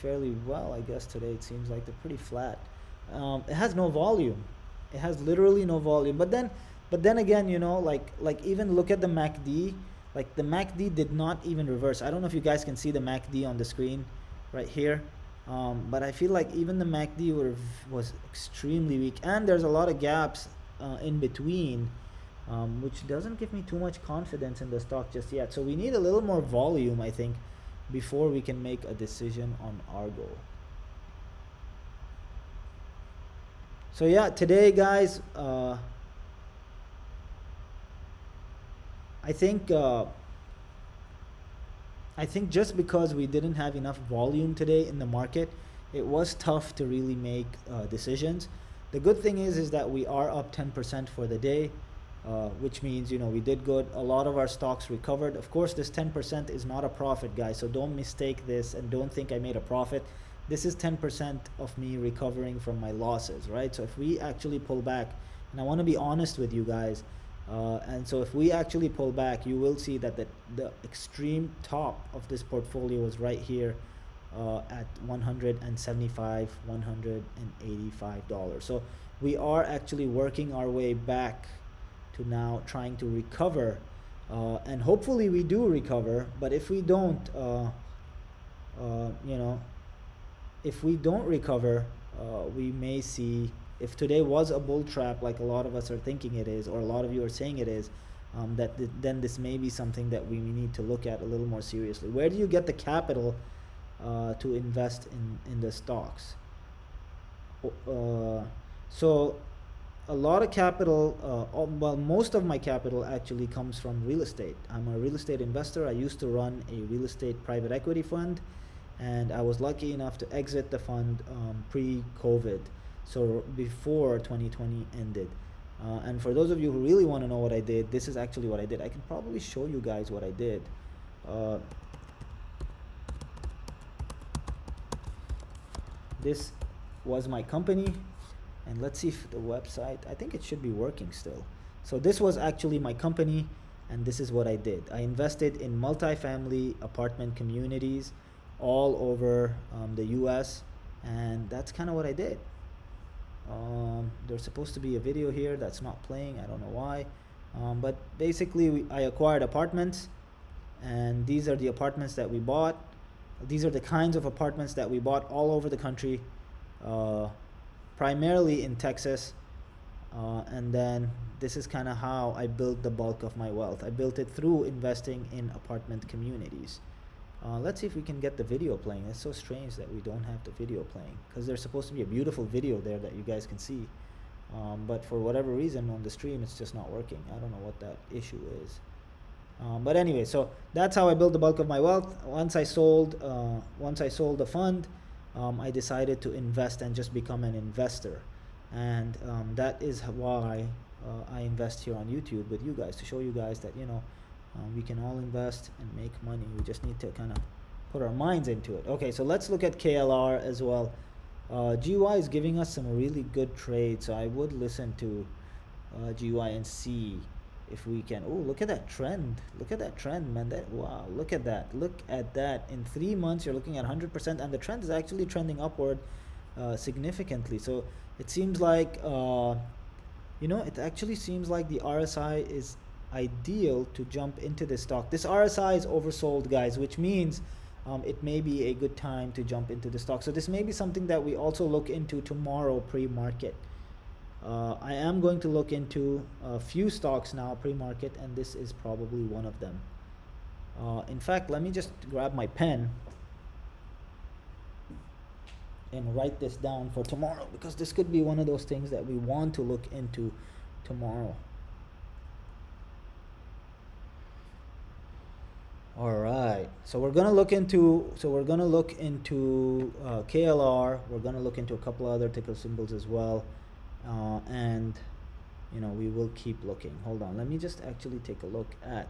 fairly well, I guess. Today it seems like they're pretty flat. It has no volume. It has literally no volume. But then again, you know, like even look at the MACD. Like the MACD did not even reverse. I don't know if you guys can see the MACD on the screen right here. But I feel like even the MACD was extremely weak, and there's a lot of gaps in between, which doesn't give me too much confidence in the stock just yet. So we need a little more volume, I think, before we can make a decision on Argo. So yeah, today guys, I think just because we didn't have enough volume today in the market, it was tough to really make decisions. The good thing is that we are up 10% for the day, which means, you know, we did good. A lot of our stocks recovered. Of course, this 10% is not a profit, guys, so don't mistake this and don't think I made a profit. This is 10% of me recovering from my losses, right? So if we actually pull back, and I want to be honest with you guys, and so if we actually pull back, you will see that the extreme top of this portfolio is right here at $175, $185. So we are actually working our way back to now trying to recover, and hopefully we do recover. But if we don't, you know, if we don't recover, we may see, if today was a bull trap like a lot of us are thinking it is, or a lot of you are saying it is, then this may be something that we need to look at a little more seriously. Where do you get the capital to invest in the stocks? So a lot of capital, well, most of my capital actually comes from real estate. I'm a real estate investor. I used to run a real estate private equity fund, and I was lucky enough to exit the fund pre-COVID, so before 2020 ended. And for those of you who really want to know what I did, this is actually what I did. I can probably show you guys what I did. This was my company, and let's see if the website, I think it should be working still. So this was actually my company, and this is what I did. I invested in multifamily apartment communities all over the US, and that's kind of what I did. There's supposed to be a video here that's not playing, I don't know why, but basically I acquired apartments, and these are the apartments that we bought. These are the kinds of apartments that we bought all over the country, primarily in Texas, and then this is kind of how I built the bulk of my wealth. I built it through investing in apartment communities. Let's see if we can get the video playing. It's so strange that we don't have the video playing, because there's supposed to be a beautiful video there that you guys can see, but for whatever reason on the stream it's just not working. I don't know what that issue is. But anyway, so that's how I built the bulk of my wealth. Once I sold the fund, I decided to invest and just become an investor, and that is why I invest here on YouTube with you guys, to show you guys that, you know, we can all invest and make money. We just need to kind of put our minds into it. Okay, so let's look at KLR as well. GUI is giving us some really good trades, so I would listen to GUI and see if we can. Oh, look at that trend. Look at that trend, man. That, wow, look at that. Look at that. In 3 months, you're looking at 100%, and the trend is actually trending upward significantly. So it seems like, you know, it actually seems like the RSI is ideal to jump into this stock. This RSI is oversold, guys, which means it may be a good time to jump into the stock. So this may be something that we also look into tomorrow pre-market. I am going to look into a few stocks now pre-market, and this is probably one of them. In fact, let me just grab my pen and write this down for tomorrow, because this could be one of those things that we want to look into tomorrow. All right, so we're gonna look into KLR. We're gonna look into a couple other ticker symbols as well, and you know, we will keep looking. Hold on, let me just actually take a look at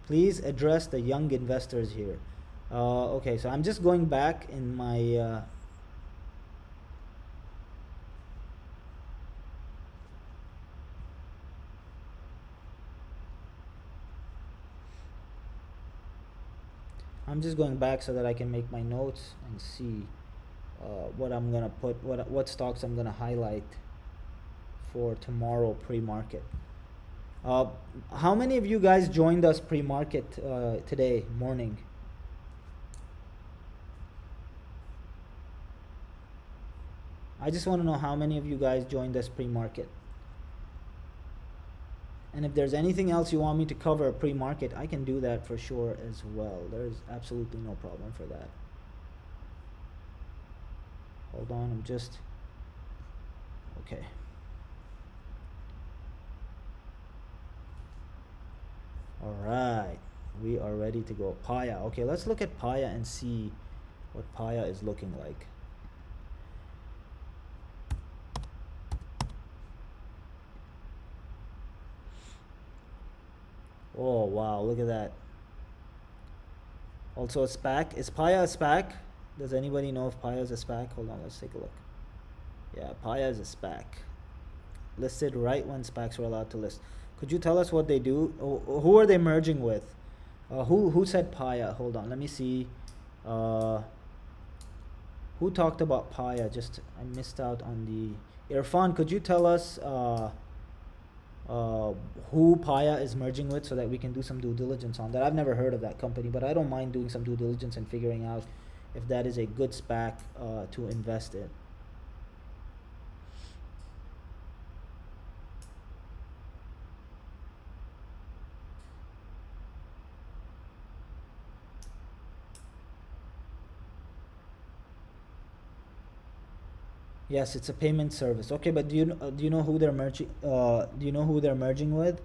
please address the young investors here. Okay, so I'm just going back in my I'm just going back so that I can make my notes and see what I'm gonna put, what stocks I'm gonna highlight for tomorrow pre-market. How many of you guys joined us pre-market today morning? I just want to know how many of you guys joined us pre-market. And if there's anything else you want me to cover pre-market, I can do that for sure as well. There's absolutely no problem for that. Hold on, I'm just, okay. All right, we are ready to go. Paya. Okay, let's look at Paya and see what Paya is looking like. Oh wow, look at that. Also a SPAC. Is Paya a SPAC? Does anybody know if Paya is a SPAC? Hold on, let's take a look. Yeah, Paya is a SPAC. Listed right when SPACs were allowed to list. Could you tell us what they do? Who are they merging with? Who said Paya? Hold on, let me see. Who talked about Paya? Just, I missed out on the... Irfan, could you tell us who Paya is merging with, so that we can do some due diligence on that? I've never heard of that company, but I don't mind doing some due diligence and figuring out if that is a good SPAC to invest in. Yes, it's a payment service. Okay, but do you know who they're merging? Do you know who they're merging with?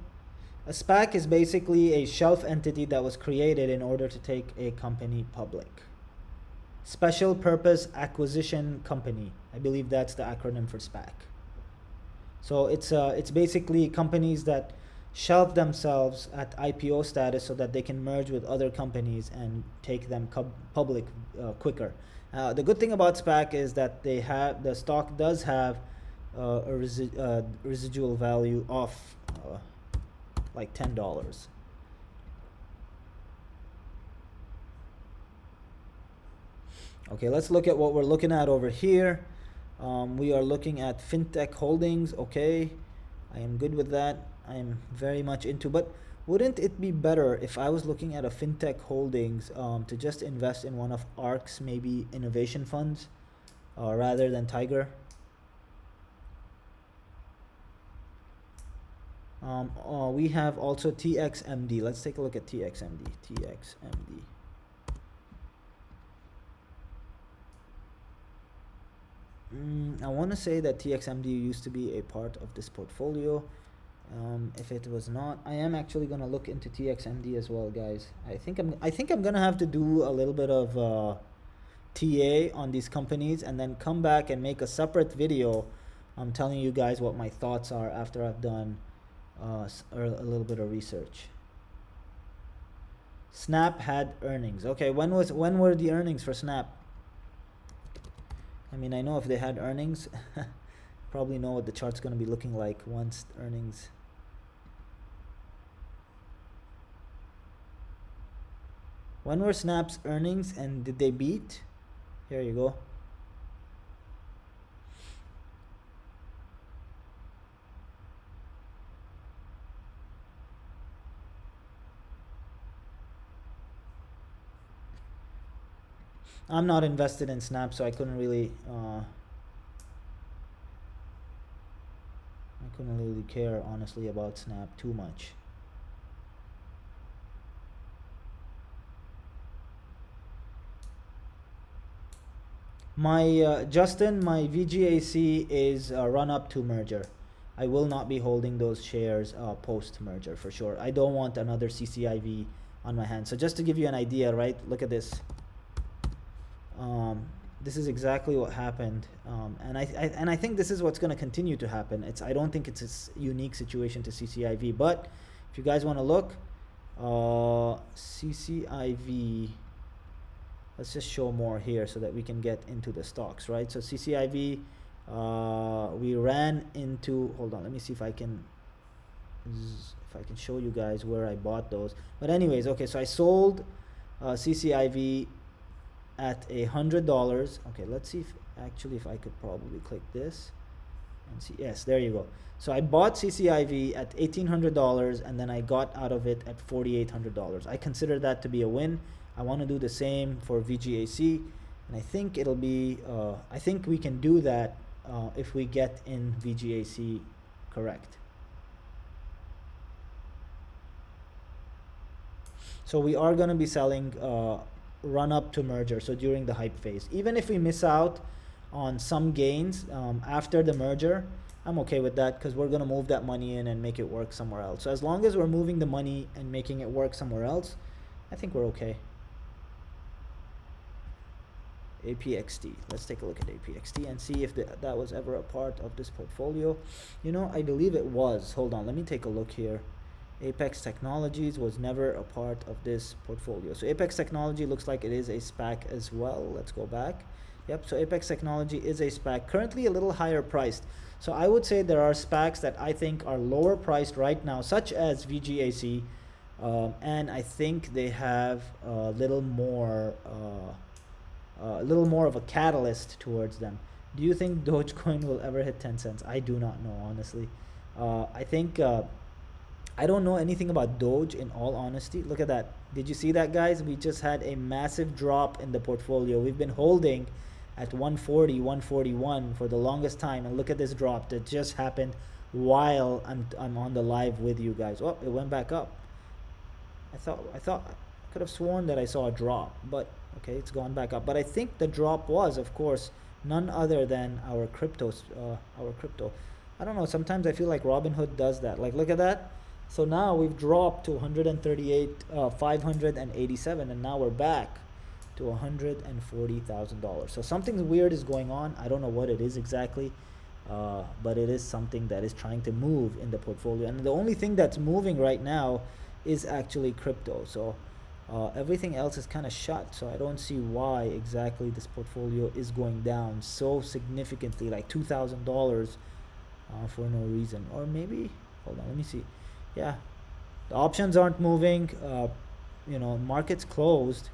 A SPAC is basically a shelf entity that was created in order to take a company public. Special Purpose Acquisition Company. I believe that's the acronym for SPAC. So it's basically companies that shelf themselves at IPO status so that they can merge with other companies and take them public quicker. The good thing about SPAC is that the stock does have a residual value of like $10. Okay, let's look at what we're looking at over here. We are looking at fintech holdings. Okay, I am good with that. I am very much into, but wouldn't it be better if I was looking at a fintech holdings to just invest in one of ARK's maybe innovation funds rather than Tiger? We have also TXMD. Let's take a look at TXMD. TXMD. I want to say that TXMD used to be a part of this portfolio. If it was not, I am actually going to look into TXMD as well, guys. I think I'm going to have to do a little bit of TA on these companies and then come back and make a separate video. I'm telling you guys what my thoughts are after I've done a little bit of research. Snap had earnings. Okay, when were the earnings for Snap? I mean, I know if they had earnings, probably know what the chart's going to be looking like once earnings. When were Snap's earnings and did they beat? Here you go. I'm not invested in Snap, so I couldn't really care honestly about Snap too much. My Justin, my VGAC is run up to merger. I will not be holding those shares post merger for sure. I don't want another CCIV on my hands. So just to give you an idea, right? Look at this. This is exactly what happened, and I think this is what's going to continue to happen. I don't think it's a unique situation to CCIV, but if you guys want to look, CCIV, let's just show more here so that we can get into the stocks, right? So CCIV, we ran into, hold on, let me see if I can show you guys where I bought those. But anyways, okay, so I sold CCIV at $100. Okay, let's see if I could probably click this and see. Yes, there you go. So I bought CCIV at $1,800 and then I got out of it at $4,800. I consider that to be a win. I want to do the same for VGAC, and I think it'll be I think we can do that if we get in VGAC correct. So we are going to be selling run up to merger, so during the hype phase. Even if we miss out on some gains after the merger, I'm okay with that because we're going to move that money in and make it work somewhere else. So as long as we're moving the money and making it work somewhere else, I think we're okay. APXT. Let's take a look at APXT and see if that was ever a part of this portfolio. You know, I believe it was. Hold on, let me take a look here. Apex Technologies was never a part of this portfolio. So Apex Technology looks like it is a SPAC as well. Let's go back. Yep, so Apex Technology is a SPAC, currently a little higher priced. So I would say there are SPACs that I think are lower priced right now, such as VGAC, and I think they have a little more of a catalyst towards them. Do you think Dogecoin will ever hit 10 cents? I do not know, honestly. I think I don't know anything about Doge, in all honesty. Look at that. Did you see that, guys? We just had a massive drop in the portfolio. We've been holding at 140, 141 for the longest time, and look at this drop that just happened while I'm on the live with you guys. Oh, it went back up. I could have sworn that I saw a drop, but okay, it's gone back up. But I think the drop was, of course, none other than our crypto. I don't know, sometimes I feel like Robinhood does that. Like, look at that. So now we've dropped to 138, 587, and now we're back. to $140,000. So something weird is going on. I don't know what it is exactly, but it is something that is trying to move in the portfolio. And the only thing that's moving right now is actually crypto. So everything else is kind of shut. So I don't see why exactly this portfolio is going down so significantly, like $2,000 for no reason. Or maybe, hold on, let me see. Yeah, the options aren't moving. You know, market's closed,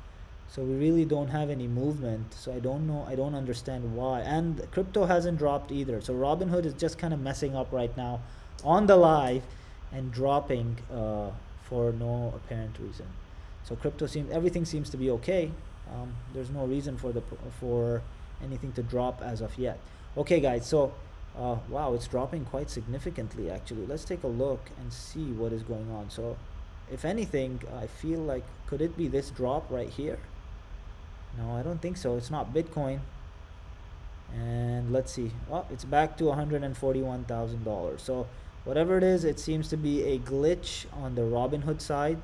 so we really don't have any movement. So I don't know, I don't understand why. And crypto hasn't dropped either. So Robinhood is just kind of messing up right now on the live and dropping for no apparent reason. So crypto everything seems to be okay. There's no reason for anything to drop as of yet. Okay guys, so wow, it's dropping quite significantly actually. Let's take a look and see what is going on. So if anything, I feel like, could it be this drop right here? No, I don't think so. It's not Bitcoin. And let's see. Oh, it's back to $141,000. So whatever it is, it seems to be a glitch on the Robinhood side.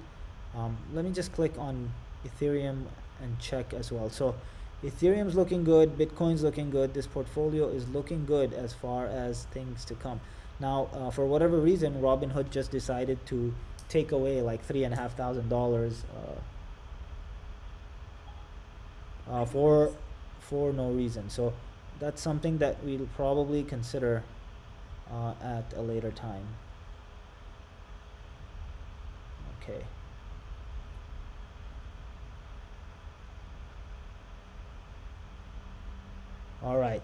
Let me just click on Ethereum and check as well. So Ethereum's looking good, Bitcoin's looking good, this portfolio is looking good as far as things to come. Now for whatever reason, Robinhood just decided to take away like $3,500 for no reason. So that's something that we'll probably consider at a later time. Okay. All right.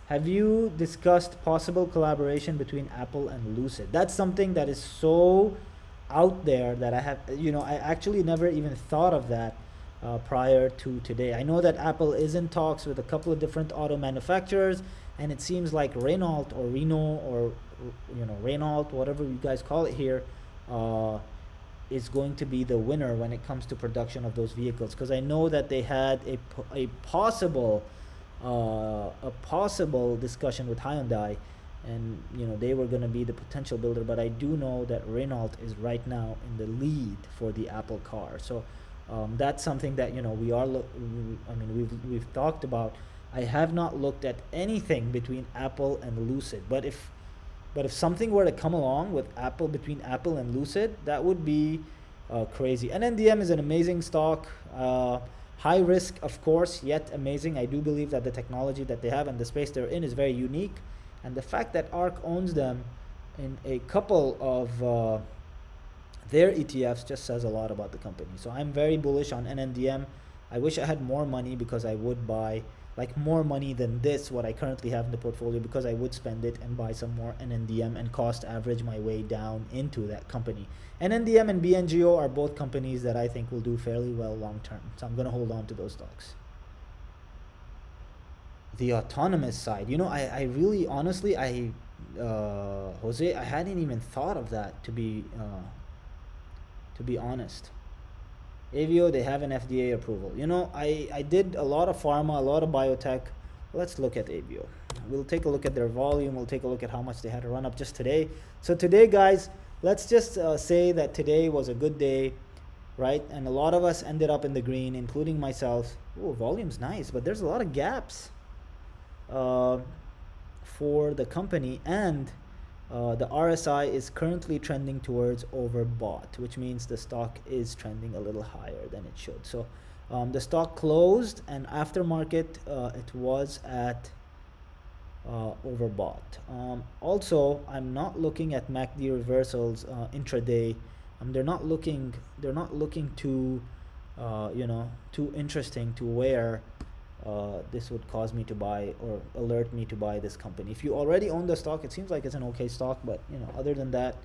Have you discussed possible collaboration between Apple and Lucid? That's something that is so out there that I have, you know, I actually never even thought of that prior to today. I know that Apple is in talks with a couple of different auto manufacturers, and it seems like Renault or Renault or, you know, Renault, whatever you guys call it here, is going to be the winner when it comes to production of those vehicles. Because I know that they had a possible discussion with Hyundai, and you know, they were going to be the potential builder, but I do know that Renault is right now in the lead for the Apple car. So that's something that, you know, we are I mean, we've talked about. I have not looked at anything between Apple and Lucid, but if something were to come along with Apple, between Apple and Lucid, that would be crazy. And NDM is an amazing stock. High risk, of course, yet amazing. I do believe that the technology that they have and the space they're in is very unique. And the fact that ARK owns them in a couple of their ETFs just says a lot about the company. So I'm very bullish on NNDM. I wish I had more money, because I would buy, like, more money than this, what I currently have in the portfolio, because I would spend it and buy some more NNDM and cost average my way down into that company. NNDM and BNGO are both companies that I think will do fairly well long term. So I'm going to hold on to those stocks. The autonomous side, you know, I really, honestly, Jose, I hadn't even thought of that, to be honest. Avio, they have an FDA approval. You know, I did a lot of pharma, a lot of biotech. Let's look at Avio. We'll take a look at their volume. We'll take a look at how much they had to run up just today. So today, guys, let's just say that today was a good day, right? And a lot of us ended up in the green, including myself. Oh, volume's nice, but there's a lot of gaps for the company, and the RSI is currently trending towards overbought, which means the stock is trending a little higher than it should. So the stock closed, and after market it was at overbought. Also, I'm not looking at MACD reversals intraday. They're not looking too you know, too interesting to where this would cause me to buy or alert me to buy this company. If you already own the stock, it seems like it's an okay stock, but you know, other than that,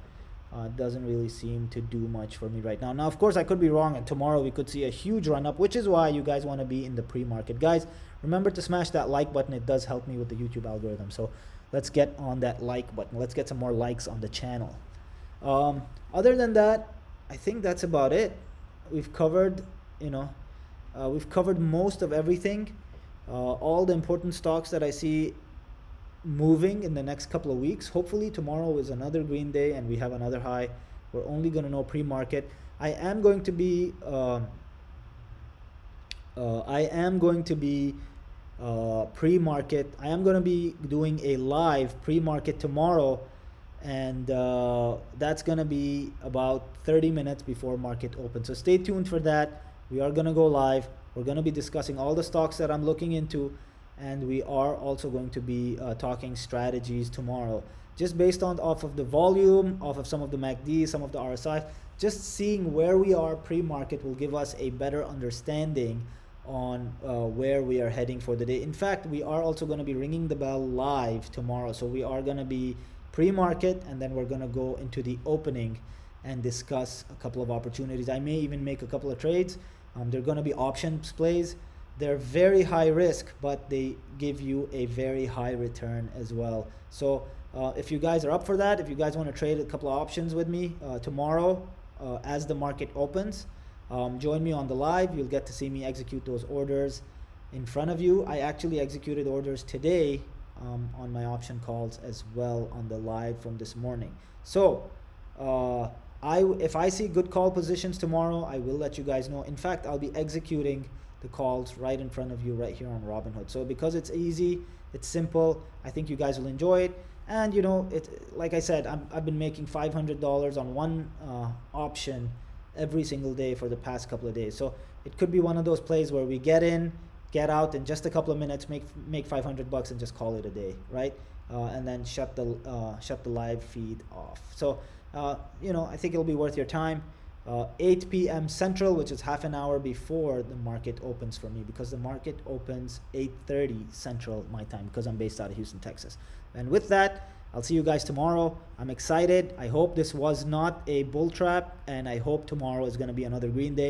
it doesn't really seem to do much for me right now. Now, of course, I could be wrong, and tomorrow we could see a huge run up, which is why you guys want to be in the pre-market. Guys, remember to smash that like button. It does help me with the YouTube algorithm. So let's get on that like button. Let's get some more likes on the channel. Other than that, I think that's about it. We've covered, you know, we've covered most of everything. All the important stocks that I see moving in the next couple of weeks. Hopefully tomorrow is another green day and we have another high. We're only going to know pre-market. I am going to be I am going to be pre-market. I am going to be doing a live pre-market tomorrow, and that's going to be about 30 minutes before market open. So stay tuned for that. We are going to go live. We're going to be discussing all the stocks that I'm looking into, and we are also going to be talking strategies tomorrow, just based on off of the volume, off of some of the MACD, some of the RSI. Just seeing where we are pre-market will give us a better understanding on where we are heading for the day. In fact, we are also going to be ringing the bell live tomorrow. So we are going to be pre-market, and then we're going to go into the opening and discuss a couple of opportunities. I may even make a couple of trades. They're going to be options plays. They're very high risk, but they give you a very high return as well. So if you guys are up for that, if you guys want to trade a couple of options with me tomorrow as the market opens, join me on the live. You'll get to see me execute those orders in front of you. I actually executed orders today on my option calls as well on the live from this morning. So if I see good call positions tomorrow, I will let you guys know. In fact, I'll be executing the calls right in front of you right here on Robinhood. So because it's easy, it's simple, I think you guys will enjoy it. And you know, like I said, I've been making $500 on one option every single day for the past couple of days. So it could be one of those plays where we get in, get out in just a couple of minutes, make $500 and just call it a day, right? And then shut the live feed off. So you know, I think it'll be worth your time. 8 p.m. Central, which is half an hour before the market opens for me, because the market opens 8:30 Central my time, because I'm based out of Houston, Texas. And with that, I'll see you guys tomorrow. I'm excited. I hope this was not a bull trap, and I hope tomorrow is going to be another green day.